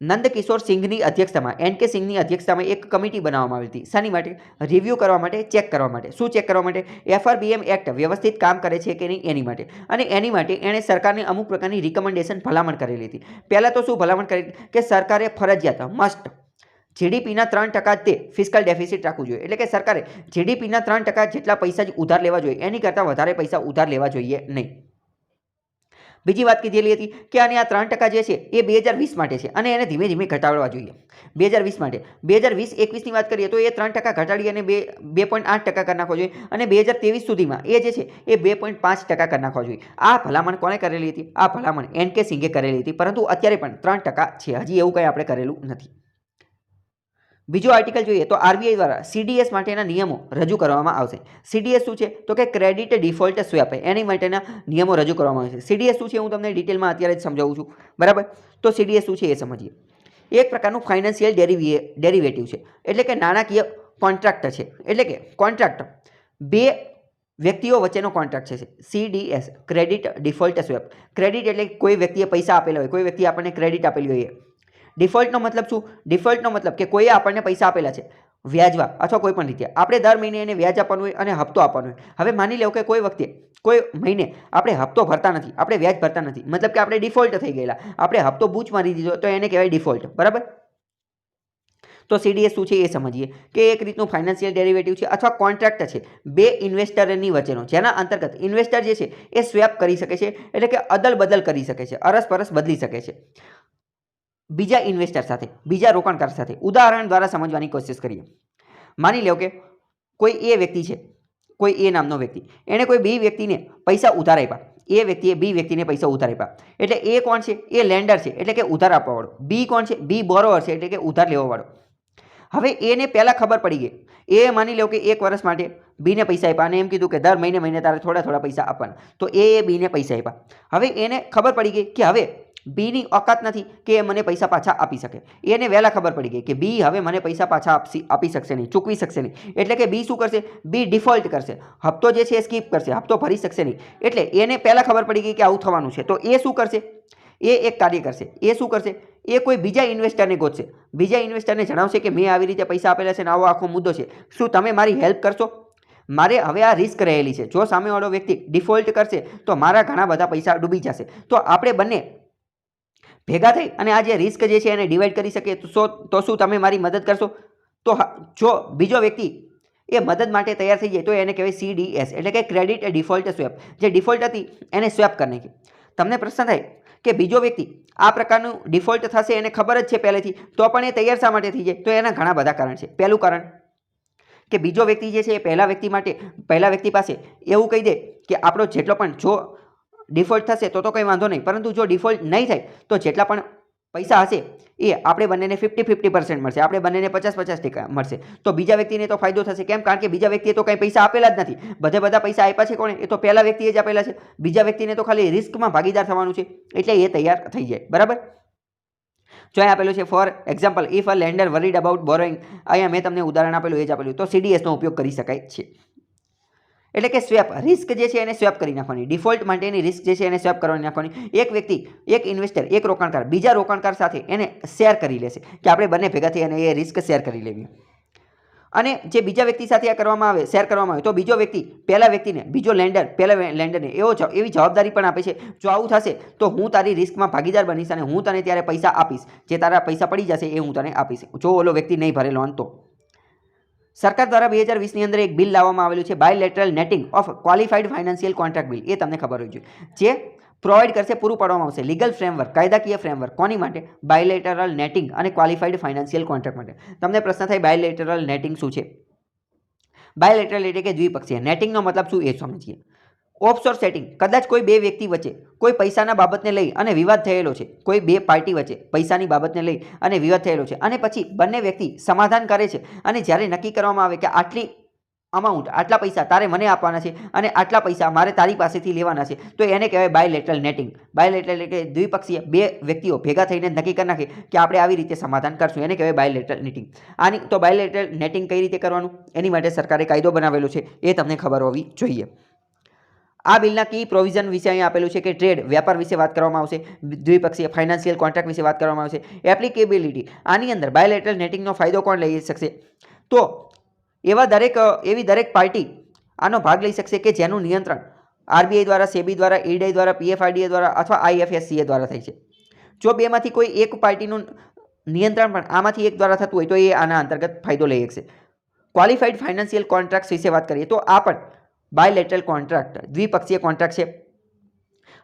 નંદકિશોર સિંઘની અધ્યક્ષતામાં, NK સિંઘની અધ્યક્ષતામાં એક કમિટી બનાવવામાં આવી હતી. શાની માટે? રિવ્યૂ કરવા માટે, ચેક કરવા માટે. શું ચેક કરવા માટે? FRBM એક્ટ વ્યવસ્થિત કામ કરે છે કે નહીં એની માટે. અને એની માટે એણે સરકારને અમુક પ્રકારની રિકમેન્ડેશન ભલામણ કરેલી હતી. પહેલાં તો શું ભલામણ કરેલી કે સરકારે ફરજિયાત મસ્ટ જીડીપીના 3% તે ફિસ્કલ ડેફિસિટ રાખવું જોઈએ. એટલે કે સરકારે જીડીપીના 3% જેટલા પૈસા જ ઉધાર લેવા જોઈએ, એની કરતાં વધારે પૈસા ઉધાર લેવા જોઈએ નહીં. બીજી વાત કીધેલી હતી કે આને આ 3% જે છે એ 2020 માટે છે અને એને ધીમે ધીમે ઘટાડવા જોઈએ 2020 માટે. 2020-21ની વાત કરીએ તો એ 3% ઘટાડી અને 2.8% કરી નાખવો જોઈએ અને 2023 સુધીમાં એ જે છે એ 2.5% કરી નાખવા જોઈએ. આ ભલામણ કોને કરેલી હતી? આ ભલામણ NK સિંઘે કરેલી હતી, પરંતુ અત્યારે પણ 3% છે, હજી એવું કંઈ આપણે કરેલું નથી. બીજો આર્ટિકલ જોઈએ તો RBI દ્વારા CDS માટેના નિયમો રજૂ કરવામાં આવશે. CDS શું છે? તો કે ક્રેડિટ ડિફોલ્ટ સ્વેપ, એની માટેના નિયમો રજૂ કરવામાં આવશે. CDS શું છે હું તમને ડિટેલમાં અત્યારે જ સમજાવું છું, બરાબર? તો CDS શું છે એ સમજીએ. એક પ્રકારનું ફાઇનાન્શિયલ ડેરિવેટિવ છે, એટલે કે નાણાકીય કોન્ટ્રાક્ટ છે. એટલે કે કોન્ટ્રાક્ટ બે વ્યક્તિઓ વચ્ચેનો કોન્ટ્રાક્ટ છે. CDS credit default swap. Credit એટલે કોઈ વ્યક્તિએ પૈસા આપેલા હોય, કોઈ વ્યક્તિ આપણને ક્રેડિટ આપેલી હોય. ડિફોલ્ટનો મતલબ શું? ડિફોલ્ટનો મતલબ કે કોઈએ આપણને પૈસા આપેલા છે વ્યાજવા અથવા કોઈ પણ રીતે, આપણે દર મહિને એને વ્યાજ આપવાનું હોય અને હપ્તો આપવાનો હોય. હવે માની લો કે કોઈ વખતે કોઈ મહિને આપણે હપ્તો ભરતા નથી, આપણે વ્યાજ ભરતા નથી, મતલબ કે આપણે ડિફોલ્ટ થઈ ગયેલા, આપણે હપ્તો બૂચ મારી દીધો, તો એને કહેવાય ડિફોલ્ટ, બરાબર? તો CDS શું છે એ સમજીએ કે એક રીતનું ફાઇનાન્શિયલ ડેરિવેટિવ છે અથવા કોન્ટ્રાક્ટ છે બે ઇન્વેસ્ટરની વચ્ચેનો, જેના અંતર્ગત ઇન્વેસ્ટર જે છે એ સ્વેપ કરી શકે છે, એટલે કે અદલ બદલ કરી શકે છે, અરસપરસ બદલી શકે છે બીજા ઇન્વેસ્ટર સાથે, બીજા રોકાણકાર સાથે. ઉદાહરણ દ્વારા સમજવાની કોશિશ કરીએ. માની લો કે કોઈ એ વ્યક્તિ છે, કોઈ એ નામનો વ્યક્તિ, એણે કોઈ બી વ્યક્તિને પૈસા ઉધાર આપ્યા. એ વ્યક્તિએ બી વ્યક્તિને પૈસા ઉધાર આપ્યા. એટલે એ કોણ છે? એ લેન્ડર છે, એટલે કે ઉધાર આપવાવાળો. બી કોણ છે? બી બોરોવર છે, એટલે કે ઉધાર લેવાવાળો. હવે એને પહેલાં ખબર પડી ગઈ, એ માની લો કે 1 વર્ષ માટે બીને પૈસા આપ્યા અને એમ કીધું કે દર મહિને તારે થોડા પૈસા આપવાના. તો એ બીને પૈસા આપ્યા. હવે એને ખબર પડી ગઈ કે હવે બીની ઓકાત નથી કે એ મને પૈસા પાછા આપી શકે. એને વહેલા ખબર પડી ગઈ કે બી હવે મને પૈસા પાછા આપી શકશે નહીં, ચૂકવી શકશે નહીં. એટલે કે બી શું કરશે? બી ડિફોલ્ટ કરશે, હપ્તો જે છે એ સ્કીપ કરશે, હપ્તો ભરી શકશે નહીં. એટલે એને પહેલાં ખબર પડી ગઈ કે આવું થવાનું છે. તો એ શું કરશે? એ એક કાર્ય કરશે. એ શું કરશે? એ કોઈ બીજા ઇન્વેસ્ટરને ગોતશે, બીજા ઇન્વેસ્ટરને જણાવશે કે મેં આવી રીતે પૈસા આપેલા છે ને આવો આખો મુદ્દો છે, શું તમે મારી હેલ્પ કરશો? મારે હવે આ રિસ્ક રહેલી છે, જો સામેવાળો વ્યક્તિ ડિફોલ્ટ કરશે તો મારા ઘણા બધા પૈસા ડૂબી જશે. તો આપણે બંને ભેગા થઈ અને આ જે રિસ્ક જે છે એને ડિવાઈડ કરી શકીએ. તો શું તમે મારી મદદ કરશો? તો જો બીજો વ્યક્તિ એ મદદ માટે તૈયાર થઈ જાય તો એને કહેવાય CDS, એટલે કે ક્રેડિટ ડિફોલ્ટ સ્વેપ. જે ડિફોલ્ટ હતી એને સ્વેપ કરી નાખી. તમને પ્રશ્ન થાય કે બીજો વ્યક્તિ આ પ્રકારનું ડિફોલ્ટ થશે એને ખબર જ છે પહેલેથી, તો પણ એ તૈયાર શા માટે થઈ જાય? તો એના ઘણા બધા કારણ છે. પહેલું કારણ કે બીજો વ્યક્તિ જે છે એ પહેલા વ્યક્તિ પાસે એવું કહી દે કે આપણો જેટલો પણ, જો ડિફોલ્ટ થશે તો કંઈ વાંધો નહીં, પરંતુ જો ડિફોલ્ટ નહીં થાય તો જેટલા પણ પૈસા હશે એ આપણે બંનેને 50-50% મળશે, આપણે બંનેને 50-50% મળશે. તો બીજા વ્યક્તિને તો ફાયદો થશે. કેમ? કારણ કે બીજા વ્યક્તિએ તો કંઈ પૈસા આપેલા જ નથી. બધા પૈસા આપ્યા છે કોણે? એ તો પહેલા વ્યક્તિએ જ આપેલા છે. બીજા વ્યક્તિને તો ખાલી રિસ્કમાં ભાગીદાર થવાનું છે, એટલે એ તૈયાર થઈ જાય, બરાબર? જો અહીં આપેલું છે for example, if a lander worried about borrowing, અહીંયા મેં તમને ઉદાહરણ આપેલું એ જ આપેલું, તો CDSનો ઉપયોગ કરી શકાય છે. એટલે કે સ્વેપ, રિસ્ક જે છે એને સ્વેપ કરી નાખવાની, ડિફોલ્ટ માટેની રિસ્ક જે છે એને સ્વેપ કરવાની નાખવાની. એક વ્યક્તિ, એક ઇન્વેસ્ટર, એક રોકાણકાર બીજા રોકાણકાર સાથે એને શેર કરી લેશે કે આપણે બંને ભેગા થઈ અને એ રિસ્ક શેર કરી લેવી. અને જે બીજા વ્યક્તિ સાથે આ કરવામાં આવે, શેર કરવામાં આવે, તો બીજો વ્યક્તિ પહેલા વ્યક્તિને, બીજો લેન્ડર પહેલા લેન્ડરને એવી જવાબદારી પણ આપે છે, જો આવું થશે તો હું તારી રિસ્કમાં ભાગીદાર બનીશ અને હું તને ત્યારે પૈસા આપીશ, જે તારા પૈસા પડી જશે એ હું તને આપીશ, જો ઓલો વ્યક્તિ નહીં ભરે લોન તો. સરકાર દ્વારા 2020ની અંદર એક બિલ લાવવામાં આવેલું છે, bilateral netting of qualified financial contract bill. એ તમને ખબર હોવી જોઈએ, જે પ્રોવાઈડ કરશે, પૂરું પાડવામાં આવશે લીગલ ફ્રેમવર્ક, કાયદાકીય ફ્રેમવર્ક. કોની માટે? બાયલેટરલ નેટિંગ અને ક્વોલિફાઈડ ફાઇનાન્શિયલ કોન્ટ્રાક્ટ માટે. તમને પ્રશ્ન થાય બાયલેટરલ નેટિંગ શું છે? બાયલેટરલ એટલે કે દ્વિપક્ષીય. નેટિંગનો મતલબ શું એ સમજીએ. ઓફશોર સેટિંગ, કદાચ કોઈ બે વ્યક્તિ વચ્ચે કોઈ પૈસાના બાબતને લઈ અને વિવાદ થયેલો છે, કોઈ બે પાર્ટી વચ્ચે પૈસાની બાબતને લઈ અને વિવાદ થયેલો છે અને પછી બંને વ્યક્તિ સમાધાન કરે છે અને જ્યારે નક્કી કરવામાં આવે કે આટલી અમાઉન્ટ, આટલા પૈસા તારે મને આપવાના છે અને આટલા પૈસા મારે તારી પાસેથી લેવાના છે, તો એને કહેવાય બાયલેટરલ નેટિંગ. બાયલેટરલ એટલે કે દ્વિપક્ષીય, બે વ્યક્તિઓ ભેગા થઈને નક્કી કરી નાખે કે આપણે આવી રીતે સમાધાન કરશું, એને કહેવાય બાયલેટરલ નેટિંગ. આની તો બાયલેટરલ નેટિંગ કઈ રીતે કરવાનું એની માટે સરકારે કાયદો બનાવેલો છે, એ તમને ખબર હોવી જોઈએ. આ બિલના કી પ્રોવિઝન વિશે અહીં આપેલું છે કે ટ્રેડ, વ્યાપાર વિશે વાત કરવામાં આવશે, દ્વિપક્ષીય ફાઇનાન્શિયલ કોન્ટ્રાક્ટ વિશે વાત કરવામાં આવશે. એપ્લિકેબિલિટી, આની અંદર બાયલેટરલ નેટિંગનો ફાયદો કોણ લઈ શકશે, તો એવી દરેક પાર્ટી આનો ભાગ લઈ શકશે કે જેનું નિયંત્રણ આરબીઆઈ દ્વારા, સેબી દ્વારા, ઈડાઈ દ્વારા, પીએફઆરડીએ દ્વારા અથવા આઈએફએસસીએ દ્વારા થાય છે. જો બેમાંથી કોઈ એક પાર્ટીનું નિયંત્રણ પણ આમાંથી એક દ્વારા થતું હોય તો એ આના અંતર્ગત ફાયદો લઈ શકશે. ક્વોલિફાઈડ ફાઇનાન્શિયલ કોન્ટ્રાક્ટ વિશે વાત કરીએ તો આ પણ બાયલેટરલ કોન્ટ્રાક્ટ, દ્વિપક્ષીય કોન્ટ્રાક્ટ છે.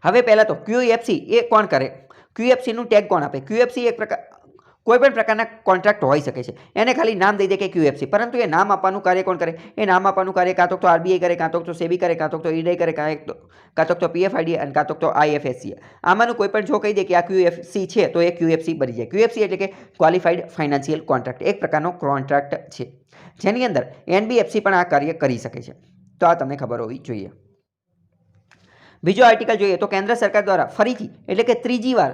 હવે પહેલાં તો ક્યુએફસી એ કોણ કરે, ક્યુએફસીનું ટેગ કોણ આપે. ક્યુએફસી એક પ્રકાર કોઈ પણ પ્રકારના કોન્ટ્રાક્ટ હોઈ શકે છે, એને ખાલી નામ દઈ દે કે ક્યુએફસી, પરંતુ એ નામ આપવાનું કાર્ય કોણ કરે, એ નામ આપવાનું કાર્ય કાં તો આરબીઆઈ કરે, કાં તો સેબી કરે, કાં તો ઈડાઈ કરે, કાં તો પીએફઆઈડી અને કાં તો આઈએફએસસી. આમાંનું કોઈ પણ જો કહી દે કે આ ક્યુએફસી છે તો એ ક્યુએફસી બની જાય. ક્યુએફસી એટલે કે ક્વોલિફાઈડ ફાઇનાન્શિયલ કોન્ટ્રાક્ટ, એક પ્રકારનો કોન્ટ્રાક્ટ છે જેની અંદર એનબીએફસી પણ આ કાર્ય કરી શકે છે. તો આ તમને ખબર હોવી જોઈએ. બીજો આર્ટિકલ જોઈએ તો કેન્દ્ર સરકાર દ્વારા ફરીથી એટલે કે ત્રીજી વાર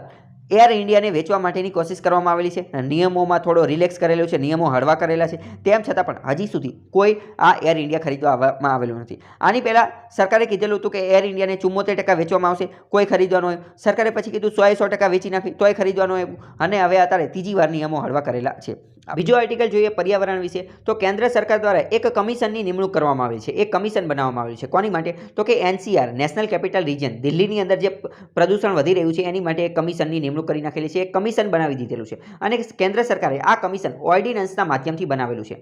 એર ઇન્ડિયાને વેચવા માટેની કોશિશ કરવામાં આવેલી છે. નિયમોમાં થોડો રિલેક્સ કરેલો છે, નિયમો હળવા કરેલા છે, તેમ છતાં પણ હજી સુધી કોઈ આ એર ઇન્ડિયા ખરીદવામાં આવેલું નથી. આની પહેલાં સરકારે કીધેલું હતું કે એર ઇન્ડિયાને 74% વેચવામાં આવશે, કોઈ ખરીદવાનું હોય. સરકારે પછી કીધું 100% વેચી નાખી તોય ખરીદવાનું હોય, અને હવે અત્યારે ત્રીજી વાર નિયમો હળવા કરેલા છે. બીજો આર્ટિકલ જોઈએ પર્યાવરણ વિશે તો કેન્દ્ર સરકાર દ્વારા એક કમિશનની નિમણૂક કરવામાં આવી છે, એક કમિશન બનાવવામાં આવ્યું છે. કોની માટે, તો કે એનસીઆર, નેશનલ કેપિટલ રિજન, દિલ્હીની અંદર જે પ્રદૂષણ વધી રહ્યું છે એની માટે એક કમિશનની નિમણૂક કરી નાખેલી છે, એક કમિશન બનાવી દીધેલું છે અને કેન્દ્ર સરકારે આ કમિશન ઓર્ડિનન્સના માધ્યમથી બનાવેલું છે.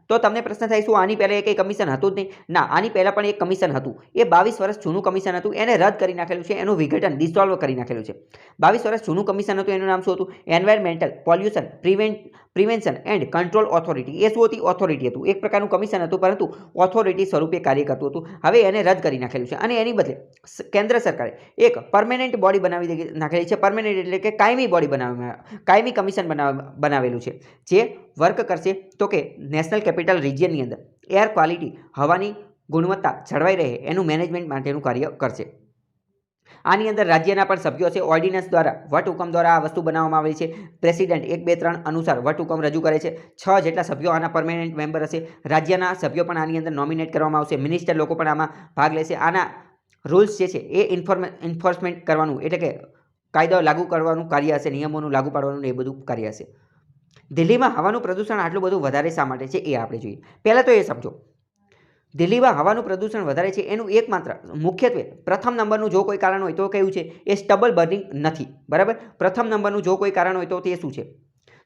તો તમને પ્રશ્ન થાય શું આની પહેલાં એક કમિશન હતું જ નહીં? ના, આની પહેલાં પણ એક કમિશન હતું. એ 22 વર્ષ જૂનું કમિશન હતું, એને રદ કરી નાખેલું છે, એનું વિઘટન ડિસોલ્વ કરી નાખેલું છે. 22 વર્ષ જૂનું કમિશન હતું, એનું નામ શું હતું? Environmental pollution prevention and control authority, SOT authority હતું. એક પ્રકારનું કમિશન હતું પરંતુ ઓથોરિટી સ્વરૂપે કાર્ય કરતું હતું. હવે એને રદ કરી નાખેલું છે અને એની બદલે કેન્દ્ર સરકારે એક પરમેનન્ટ બોડી બનાવી નાખેલી છે. પરમેનન્ટ એટલે કે કાયમી બોડી કાયમી કમિશન બનાવેલું છે જે વર્ક કરશે તો કે નેશનલ કેપિટલ રિજિયનની અંદર એર ક્વોલિટી, હવાની ગુણવત્તા જળવાઈ રહે એનું મેનેજમેન્ટ માટેનું કાર્ય કરશે. આની અંદર રાજ્યના પણ સભ્યો છે. ઓર્ડિનન્સ દ્વારા, વટહુકમ દ્વારા આ વસ્તુ બનાવવામાં આવી છે. પ્રેસિડેન્ટ 1, 2, 3 અનુસાર વટહુકમ રજૂ કરે છે. 6 જેટલા સભ્યો આના પરમેનન્ટ મેમ્બર હશે. રાજ્યના સભ્યો પણ આની અંદર નોમિનેટ કરવામાં આવશે. મિનિસ્ટર લોકો પણ આમાં ભાગ લેશે. આના રૂલ્સ જે છે એ એન્ફોર્સમેન્ટ કરવાનું એટલે કે કાયદો લાગુ કરવાનું કાર્ય હશે, નિયમોનું લાગુ પાડવાનું એ બધું કાર્ય હશે. દિલ્હીમાં હવાનું પ્રદૂષણ આટલું બધું વધારે શા માટે છે એ આપણે જોઈએ. પહેલાં તો એ સમજો, દિલ્હીમાં હવાનું પ્રદૂષણ વધારે છે એનું એકમાત્ર મુખ્યત્વે પ્રથમ નંબરનું જો કોઈ કારણ હોય તો કયું છે? એ સ્ટબલ બર્નિંગ નથી. બરાબર, પ્રથમ નંબરનું જો કોઈ કારણ હોય તો તે શું છે?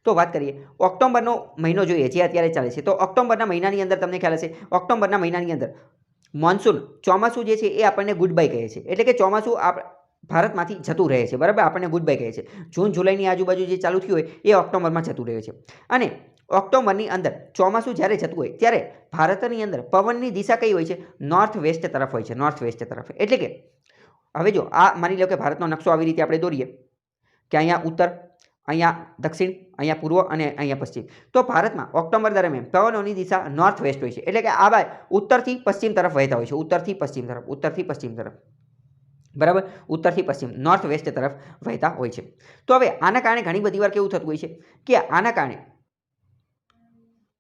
તો વાત કરીએ ઓક્ટોબરનો મહિનો જોઈએ જે અત્યારે ચાલે છે. તો ઓક્ટોબરના મહિનાની અંદર તમને ખ્યાલ હશે, ઓક્ટોબરના મહિનાની અંદર મોન્સૂન, ચોમાસું જે છે એ આપણને ગુડ બાય કહે છે. એટલે કે ચોમાસું ભારતમાંથી જતું રહે છે. બરાબર, આપણને ગુડ બાય કહે છે. જૂન જુલાઈની આજુબાજુ જે ચાલુ થયું હોય એ ઓક્ટોબરમાં જતું રહે છે. અને ઓક્ટોબરની અંદર ચોમાસું જ્યારે જતું હોય ત્યારે ભારતની અંદર પવનની દિશા કઈ હોય છે? નોર્થ વેસ્ટ તરફ હોય છે. નોર્થ વેસ્ટ તરફ એટલે કે હવે જો આ માની લો કે ભારતનો નકશો આવી રીતે આપણે દોરીએ કે અહીંયા ઉત્તર, અહીંયા દક્ષિણ, અહીંયા પૂર્વ અને અહીંયા પશ્ચિમ. તો ભારતમાં ઓક્ટોબર દરમિયાન પવનોની દિશા નોર્થ વેસ્ટ હોય છે. એટલે કે આ બાય ઉત્તરથી પશ્ચિમ તરફ વહેતા હોય છે. ઉત્તરથી પશ્ચિમ તરફ, ઉત્તરથી પશ્ચિમ તરફ. બરાબર, ઉત્તરથી પશ્ચિમ, નોર્થ વેસ્ટ તરફ વહેતા હોય છે. તો હવે આના કારણે ઘણી બધી વાર કેવું થતું હોય છે કે આના કારણે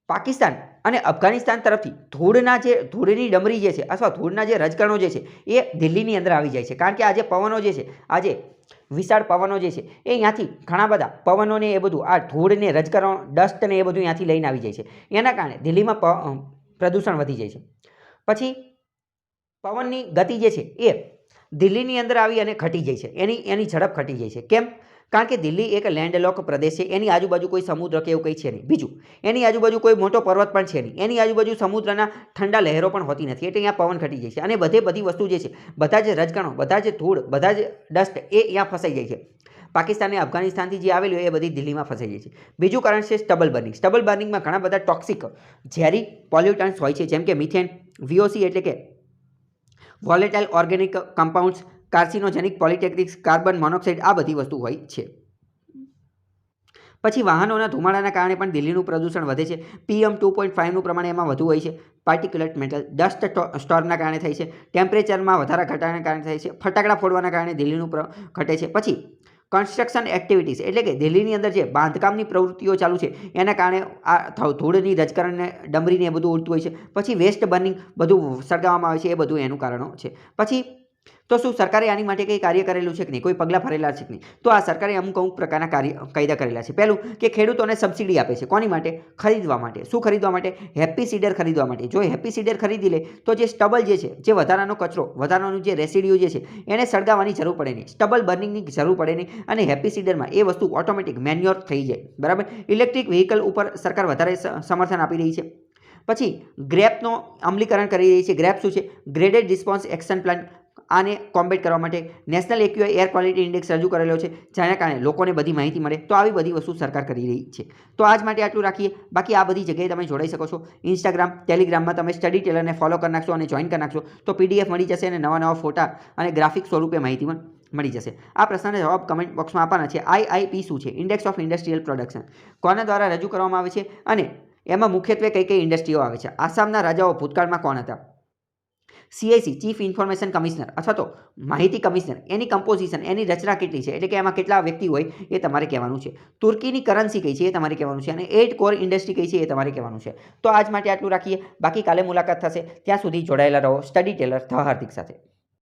પાકિસ્તાન અને અફઘાનિસ્તાન તરફથી ધૂળની ડમરી જે છે અથવા ધૂળના જે રજકણો જે છે એ દિલ્હીની અંદર આવી જાય છે. કારણ કે આ જે પવનો જે છે, આજે વિશાળ પવનો જે છે એ અહીંયાથી ઘણા બધા પવનોને એ બધું આ ધૂળને, રજકણો, ડસ્ટને એ બધું અહીંયાથી લઈને આવી જાય છે. એના કારણે દિલ્હીમાં પ્રદૂષણ વધી જાય છે. પછી પવનની ગતિ જે છે એ દિલ્હીની અંદર આવી અને ઘટી જાય છે. એની ઝડપ ઘટી જાય છે. કેમ? કારણ કે દિલ્હી એક લેન્ડલોક પ્રદેશ છે. એની આજુબાજુ કોઈ સમુદ્ર કે એવું કંઈ છે નહીં. બીજું, એની આજુબાજુ કોઈ મોટો પર્વત પણ છે નહીં. એની આજુબાજુ સમુદ્રના ઠંડા લહેરો પણ હોતી નથી. એટલે અહીંયા પવન ઘટી જાય છે અને બધી વસ્તુ જે છે, બધા જ રજકણો, બધા જ ધૂળ, બધા જ ડસ્ટ એ અહીંયા ફસાઈ જાય છે. પાકિસ્તાન અને અફઘાનિસ્તાનથી જે આવેલી હોય એ બધી દિલ્હીમાં ફસાઈ જાય છે. બીજું કારણ છે સ્ટબલ બર્નિંગ. સ્ટબલ બર્નિંગમાં ઘણા બધા ટોક્સિક ઝેરી પોલ્યુટન્ટ્સ હોય છે, જેમ કે મિથેન, VOC એટલે કે વોલેટાઇલ ઓર્ગેનિક કમ્પાઉન્ડ્સ, કાર્સિનોજેનિક પોલિટેક્ટિક્સ, કાર્બન મોનોક્સાઇડ, આ બધી વસ્તુ હોય છે. પછી વાહનોના ધુમાડાના કારણે પણ દિલ્હીનું પ્રદૂષણ વધે છે. PM2.5નું પ્રમાણ એમાં વધુ હોય છે. પાર્ટિક્યુલેટ મેટર, ડસ્ટ સ્ટોર્મના કારણે થાય છે. ટેમ્પરેચરમાં વધારા ઘટાડાના કારણે થાય છે. ફટાકડા ફોડવાના કારણે દિલ્હીનું ઘટે છે. પછી કન્સ્ટ્રક્શન એક્ટિવિટીઝ એટલે કે દિલ્હીની અંદર જે બાંધકામની પ્રવૃત્તિઓ ચાલુ છે એના કારણે આ ધૂળની રજકરણને ડમરીને એ બધું ઉડતું હોય છે. પછી વેસ્ટ બર્નિંગ, બધું સળગાવવામાં આવે છે, એ બધું એનું કારણો છે. પછી તો શું સરકારે આની માટે કંઈ કાર્ય કરેલું છે કે નહીં, કોઈ પગલાં ભરેલા છે કે નહીં? તો આ સરકારે અમુક પ્રકારના કાયદા કરેલા છે. પહેલું કે ખેડૂતોને સબસિડી આપે છે. કોની માટે? ખરીદવા માટે. શું ખરીદવા માટે? હેપી સીડર ખરીદવા માટે. જો હેપી સીડર ખરીદી લે તો જે સ્ટબલ જે છે, જે વધારાનો કચરો, વધારાનું જે રેસિડ્યુ જે છે એને સળગાવવાની જરૂર પડે નહીં, સ્ટબલ બર્નિંગની જરૂર પડે નહીં, અને હેપી સીડરમાં એ વસ્તુ ઓટોમેટિક મેન્યોર થઈ જાય. બરાબર. ઇલેક્ટ્રિક વ્હીકલ ઉપર સરકાર વધારે સમર્થન આપી રહી છે. પછી ગ્રેપનો અમલીકરણ કરી રહી છે. ગ્રેપ શું છે? Graded response action plan. આને કોમ્બેટ કરવા માટે national AQI air quality index રજૂ કરેલો છે, જેના કારણે લોકોને બધી માહિતી મળે. તો આવી બધી વસ્તુ સરકાર કરી રહી છે. તો આજ માટે આટલું રાખીએ. બાકી આ બધી જગ્યાએ તમે જોડાઈ શકો છો. ઇન્સ્ટાગ્રામ, ટેલિગ્રામમાં તમે સ્ટડી ટેલરને ફોલો કરી નાખશો અને જોઈન કરી નાખશો તો PDF મળી જશે અને નવા ફોટા અને ગ્રાફિક સ્વરૂપે માહિતી પણ મળી જશે. આ પ્રશ્નના જવાબ કમેન્ટ બોક્સમાં આપવાના છે. IIP શું છે? Index of industrial production. કોના દ્વારા રજૂ કરવામાં આવે છે અને એમાં મુખ્યત્વે કઈ કઈ ઇન્ડસ્ટ્રીઓ આવે છે? આસામના રાજાઓ ભૂતકાળમાં કોણ હતા? CIC, ચીફ ઇન્ફોર્મેશન કમિશનર અથવા તો માહિતી કમિશનર. એની કમ્પોઝિશન, એની રચના કેટલી છે, એટલે કે એમાં કેટલા વ્યક્તિ હોય એ તમારે કહેવાનું છે. તુર્કીની કરન્સી કઈ છે એ તમારે કહેવાનું છે. અને 8 કોર ઇન્ડસ્ટ્રી કઈ છે એ તમારે કહેવાનું છે. તો આજ માટે આટલું રાખીએ. બાકી કાલે મુલાકાત થશે. ત્યાં સુધી જોડાયેલા રહો સ્ટડી ટેલર ધ હાર્દિક સાથે.